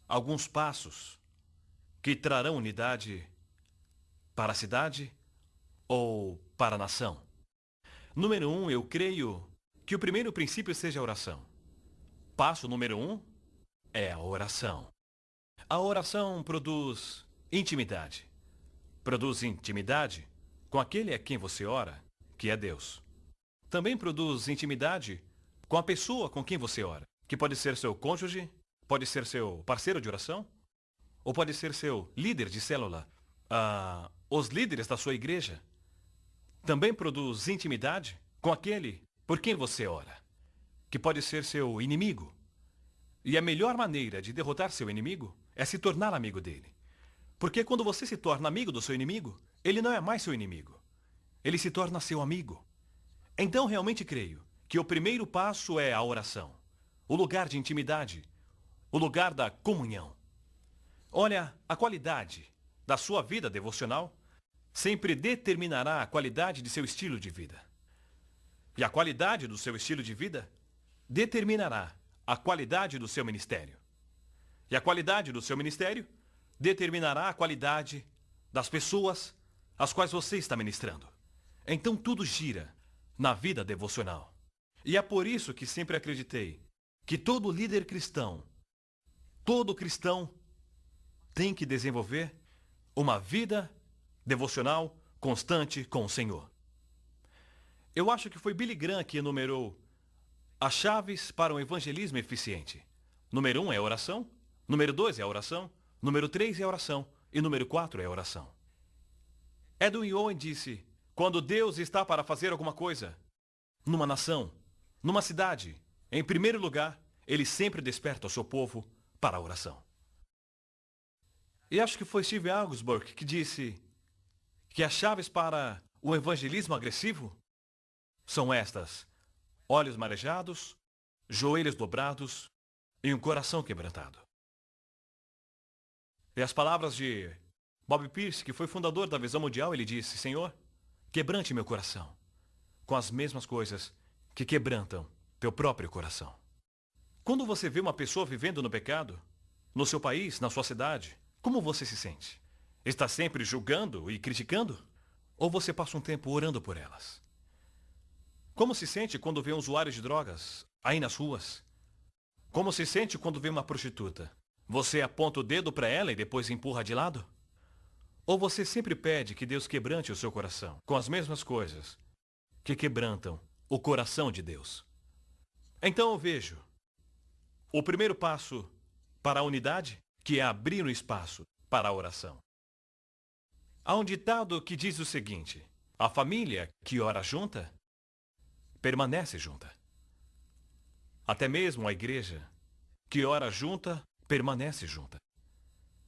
alguns passos que trarão unidade para a cidade ou para a nação. Número 1, eu creio que o primeiro princípio seja a oração. Passo número 1 é a oração. A oração produz intimidade. Produz intimidade com aquele a quem você ora, que é Deus. também produz intimidade com a pessoa com quem você ora, que pode ser seu cônjuge, pode ser seu parceiro de oração, ou pode ser seu líder de célula. Os líderes da sua igreja também produz intimidade com aquele por quem você ora, que pode ser seu inimigo. E a melhor maneira de derrotar seu inimigo é se tornar amigo dele. Porque quando você se torna amigo do seu inimigo, ele não é mais seu inimigo. Ele se torna seu amigo. Então realmente creio que o primeiro passo é a oração, o lugar de intimidade, o lugar da comunhão. Olha, a qualidade da sua vida devocional sempre determinará a qualidade de seu estilo de vida. E a qualidade do seu estilo de vida determinará a qualidade do seu ministério. E a qualidade do seu ministério determinará a qualidade das pessoas às quais você está ministrando. Então tudo gira na vida devocional. E é por isso que sempre acreditei que todo líder cristão, todo cristão tem que desenvolver uma vida devocional constante com o Senhor. Eu acho que foi Billy Graham que enumerou as chaves para um evangelismo eficiente. Número 1 é a oração, número 2 é a oração, número 3 é a oração e número 4 é a oração. Edwin Owen disse, quando Deus está para fazer alguma coisa, numa nação, numa cidade, em primeiro lugar, Ele sempre desperta o seu povo para a oração. E acho que foi Steve Augsburg que disse que as chaves para o evangelismo agressivo são estas: olhos marejados, joelhos dobrados e um coração quebrantado. E as palavras de Bob Pierce, que foi fundador da Visão Mundial, ele disse, Senhor, quebrante meu coração com as mesmas coisas que quebrantam teu próprio coração. Quando você vê uma pessoa vivendo no pecado, no seu país, na sua cidade, como você se sente? Está sempre julgando e criticando? Ou você passa um tempo orando por elas? Como se sente quando vê um usuário de drogas aí nas ruas? Como se sente quando vê uma prostituta? Você aponta o dedo para ela e depois empurra de lado? Ou você sempre pede que Deus quebrante o seu coração com as mesmas coisas que quebrantam o coração de Deus? Então eu vejo o primeiro passo para a unidade, que é abrir um espaço para a oração. Há um ditado que diz o seguinte: a família que ora junta, permanece junta. Até mesmo a igreja que ora junta, permanece junta.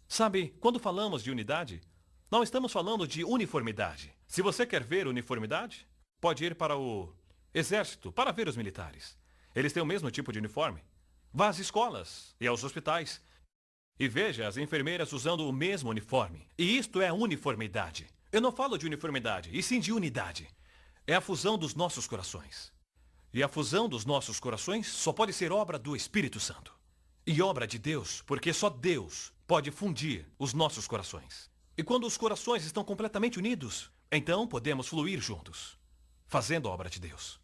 Sabe, quando falamos de unidade, não estamos falando de uniformidade. Se você quer ver uniformidade, pode ir para o exército, para ver os militares. Eles têm o mesmo tipo de uniforme. Vá às escolas e aos hospitais e veja as enfermeiras usando o mesmo uniforme. E isto é uniformidade. Eu não falo de uniformidade, e sim de unidade. É a fusão dos nossos corações. E a fusão dos nossos corações só pode ser obra do Espírito Santo. E obra de Deus, porque só Deus pode fundir os nossos corações. E quando os corações estão completamente unidos, então podemos fluir juntos, fazendo a obra de Deus.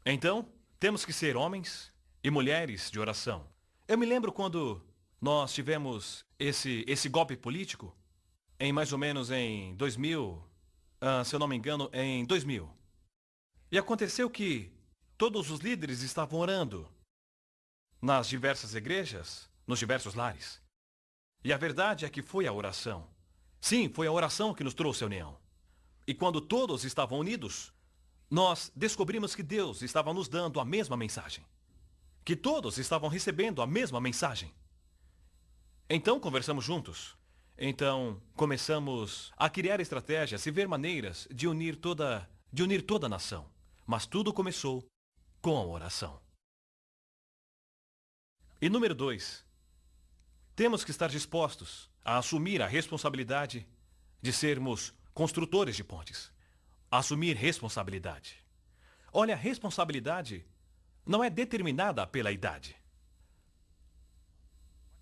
Então, temos que ser homens e mulheres de oração. Eu me lembro quando nós tivemos esse golpe político, em mais ou menos em 2000, se eu não me engano, em 2000. E aconteceu que todos os líderes estavam orando nas diversas igrejas, nos diversos lares. E a verdade é que foi a oração. Sim, foi a oração que nos trouxe a união. E quando todos estavam unidos, nós descobrimos que Deus estava nos dando a mesma mensagem. Que todos estavam recebendo a mesma mensagem. Então conversamos juntos. Então começamos a criar estratégias e ver maneiras de unir toda a nação. Mas tudo começou com a oração. E número 2, temos que estar dispostos a assumir a responsabilidade de sermos construtores de pontes. Assumir responsabilidade. Olha, a responsabilidade não é determinada pela idade.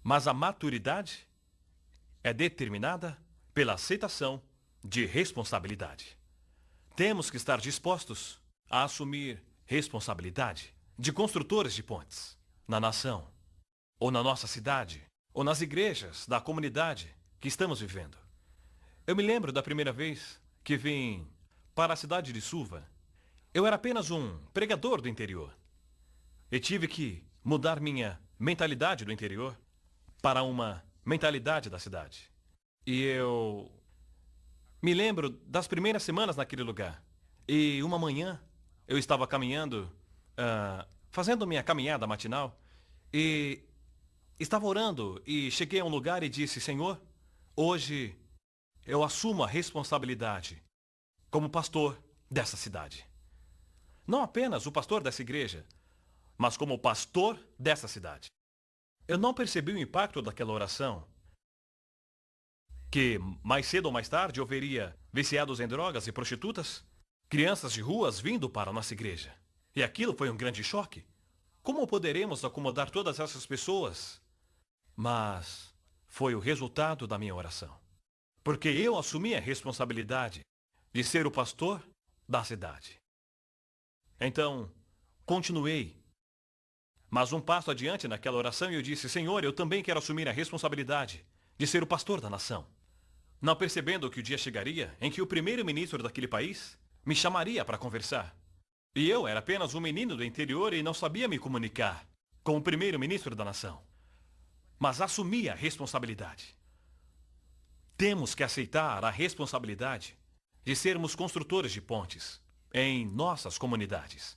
Mas a maturidade é determinada pela aceitação de responsabilidade. Temos que estar dispostos a assumir responsabilidade de construtores de pontes na nação, ou na nossa cidade, ou nas igrejas da comunidade que estamos vivendo. Eu me lembro da primeira vez que vim para a cidade de Suva. Eu era apenas um pregador do interior. E tive que mudar minha mentalidade do interior para uma mentalidade da cidade. E eu me lembro das primeiras semanas naquele lugar. E uma manhã eu estava caminhando, fazendo minha caminhada matinal, e estava orando e cheguei a um lugar e disse: Senhor, hoje eu assumo a responsabilidade como pastor dessa cidade. Não apenas o pastor dessa igreja, mas como pastor dessa cidade. Eu não percebi o impacto daquela oração, que mais cedo ou mais tarde eu veria viciados em drogas e prostitutas, crianças de ruas vindo para a nossa igreja. E aquilo foi um grande choque. Como poderemos acomodar todas essas pessoas? Mas foi o resultado da minha oração. Porque eu assumi a responsabilidade de ser o pastor da cidade. Então, continuei. Mas um passo adiante naquela oração eu disse: Senhor, eu também quero assumir a responsabilidade de ser o pastor da nação. Não percebendo que o dia chegaria em que o primeiro-ministro daquele país me chamaria para conversar. E eu era apenas um menino do interior e não sabia me comunicar com o primeiro-ministro da nação. Mas assumi a responsabilidade. Temos que aceitar a responsabilidade de sermos construtores de pontes em nossas comunidades.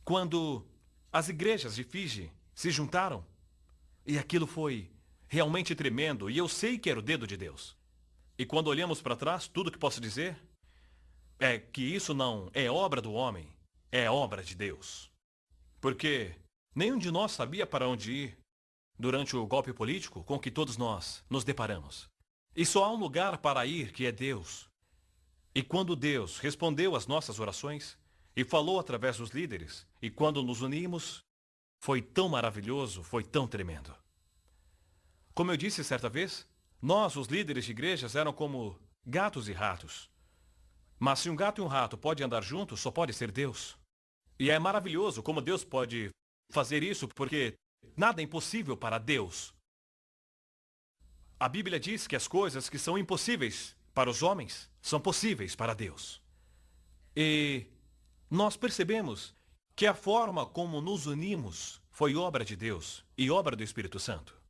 Quando as igrejas de Fiji se juntaram, e aquilo foi realmente tremendo, e eu sei que era o dedo de Deus. E quando olhamos para trás, tudo que posso dizer é que isso não é obra do homem, é obra de Deus. Porque nenhum de nós sabia para onde ir durante o golpe político com que todos nós nos deparamos. E só há um lugar para ir, que é Deus. E quando Deus respondeu às nossas orações e falou através dos líderes, e quando nos unimos, foi tão maravilhoso, foi tão tremendo. Como eu disse certa vez, nós, os líderes de igrejas, eram como gatos e ratos. Mas se um gato e um rato podem andar juntos, só pode ser Deus. E é maravilhoso como Deus pode fazer isso, porque nada é impossível para Deus. A Bíblia diz que as coisas que são impossíveis para os homens são possíveis para Deus. E nós percebemos que a forma como nos unimos foi obra de Deus e obra do Espírito Santo.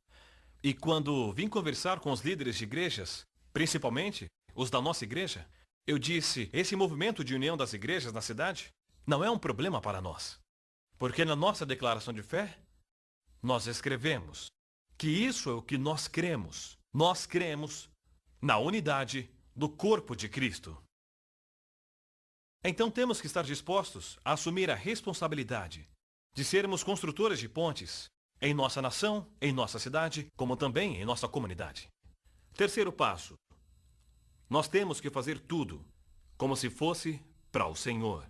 E quando vim conversar com os líderes de igrejas, principalmente os da nossa igreja, eu disse: esse movimento de união das igrejas na cidade não é um problema para nós. Porque na nossa declaração de fé, nós escrevemos que isso é o que nós cremos. Nós cremos na unidade do corpo de Cristo. Então temos que estar dispostos a assumir a responsabilidade de sermos construtores de pontes em nossa nação, em nossa cidade, como também em nossa comunidade. Terceiro passo. Nós temos que fazer tudo como se fosse para o Senhor.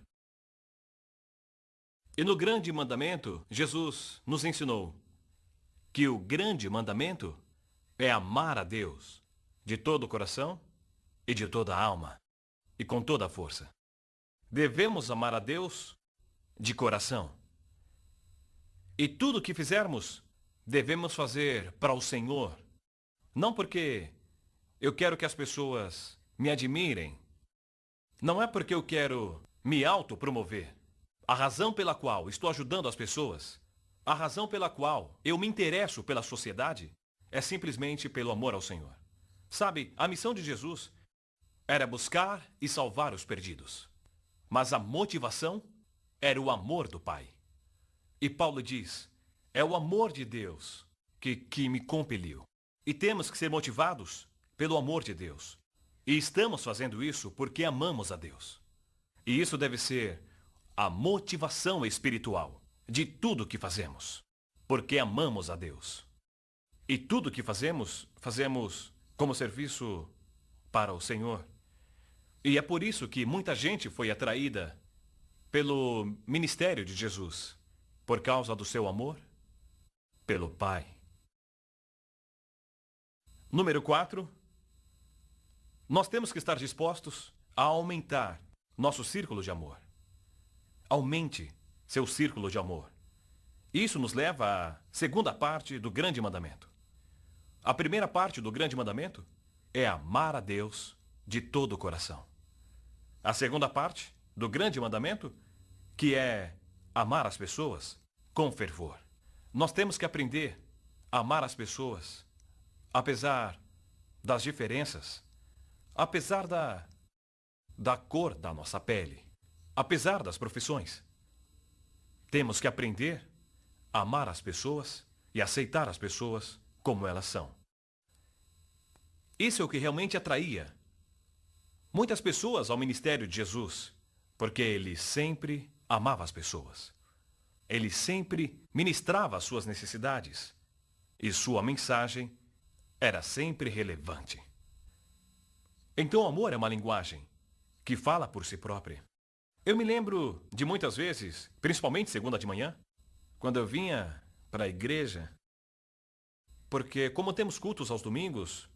E no grande mandamento, Jesus nos ensinou que o grande mandamento é amar a Deus de todo o coração e de toda a alma e com toda a força. Devemos amar a Deus de coração. E tudo o que fizermos, devemos fazer para o Senhor. Não porque eu quero que as pessoas me admirem. Não é porque eu quero me autopromover. A razão pela qual estou ajudando as pessoas, a razão pela qual eu me interesso pela sociedade, é simplesmente pelo amor ao Senhor. Sabe, a missão de Jesus era buscar e salvar os perdidos. Mas a motivação era o amor do Pai. E Paulo diz: é o amor de Deus que me compeliu. E temos que ser motivados pelo amor de Deus. E estamos fazendo isso porque amamos a Deus. E isso deve ser a motivação espiritual de tudo que fazemos. Porque amamos a Deus. E tudo que fazemos, fazemos como serviço para o Senhor. E é por isso que muita gente foi atraída pelo ministério de Jesus. Por causa do seu amor pelo Pai. Número 4. Nós temos que estar dispostos a aumentar nosso círculo de amor. Aumente seu círculo de amor. Isso nos leva à segunda parte do grande mandamento. A primeira parte do grande mandamento é amar a Deus de todo o coração. a segunda parte do grande mandamento, que é amar as pessoas com fervor. Nós temos que aprender a amar as pessoas, apesar das diferenças, apesar da cor da nossa pele, apesar das profissões. Temos que aprender a amar as pessoas e aceitar as pessoas como elas são. Isso é o que realmente atraía muitas pessoas ao ministério de Jesus, porque ele sempre amava as pessoas. Ele sempre ministrava as suas necessidades e sua mensagem era sempre relevante. Então o amor é uma linguagem que fala por si própria. Eu me lembro de muitas vezes, principalmente segunda de manhã, quando eu vinha para a igreja, porque como temos cultos aos domingos,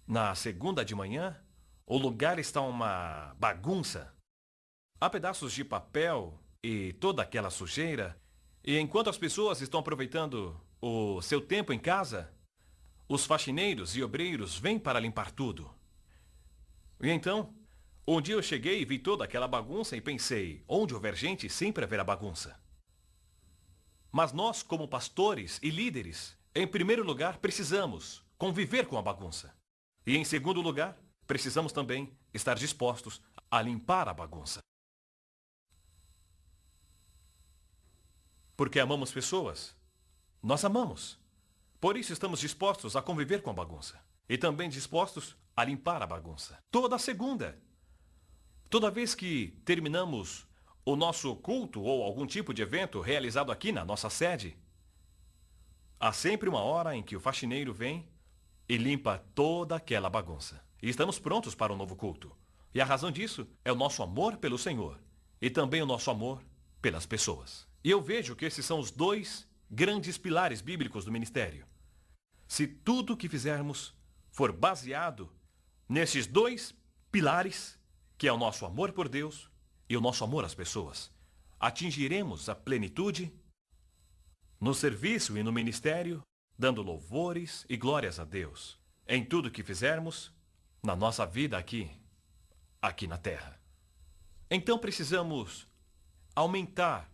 na segunda de manhã, o lugar está uma bagunça. Há pedaços de papel e toda aquela sujeira, e enquanto as pessoas estão aproveitando o seu tempo em casa, os faxineiros e obreiros vêm para limpar tudo. E então, um dia eu cheguei e vi toda aquela bagunça e pensei, onde houver gente, sempre haverá bagunça. Mas nós, como pastores e líderes, em primeiro lugar, precisamos conviver com a bagunça. E em segundo lugar, precisamos também estar dispostos a limpar a bagunça. Porque amamos pessoas. Nós amamos. Por isso estamos dispostos a conviver com a bagunça. E também dispostos a limpar a bagunça. Toda segunda. Toda vez que terminamos o nosso culto ou algum tipo de evento realizado aqui na nossa sede, há sempre uma hora em que o faxineiro vem e limpa toda aquela bagunça. E estamos prontos para o novo culto. E a razão disso é o nosso amor pelo Senhor e também o nosso amor pelas pessoas. E eu vejo que esses são os dois grandes pilares bíblicos do ministério. Se tudo o que fizermos for baseado nesses dois pilares, que é o nosso amor por Deus e o nosso amor às pessoas, atingiremos a plenitude no serviço e no ministério, dando louvores e glórias a Deus em tudo que fizermos na nossa vida aqui na terra. Então precisamos aumentar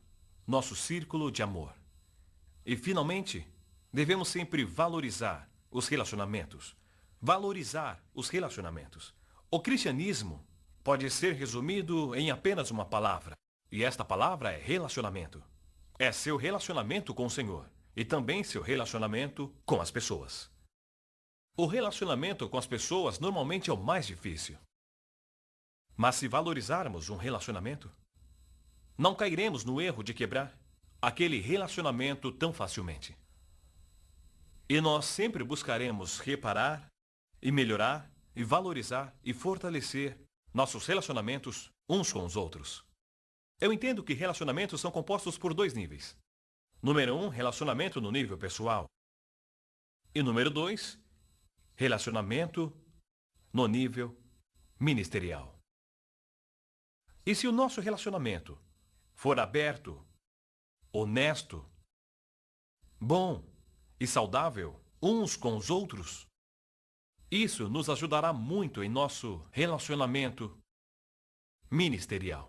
nosso círculo de amor. E finalmente, devemos sempre valorizar os relacionamentos. Valorizar os relacionamentos. O cristianismo pode ser resumido em apenas uma palavra. E esta palavra é relacionamento. É seu relacionamento com o Senhor. E também seu relacionamento com as pessoas. O relacionamento com as pessoas normalmente é o mais difícil. Mas se valorizarmos um relacionamento, não cairemos no erro de quebrar aquele relacionamento tão facilmente. E nós sempre buscaremos reparar e melhorar e valorizar e fortalecer nossos relacionamentos uns com os outros. Eu entendo que relacionamentos são compostos por dois níveis. Número 1, relacionamento no nível pessoal. E número 2, relacionamento no nível ministerial. E se o nosso relacionamento for aberto, honesto, bom e saudável uns com os outros, isso nos ajudará muito em nosso relacionamento ministerial.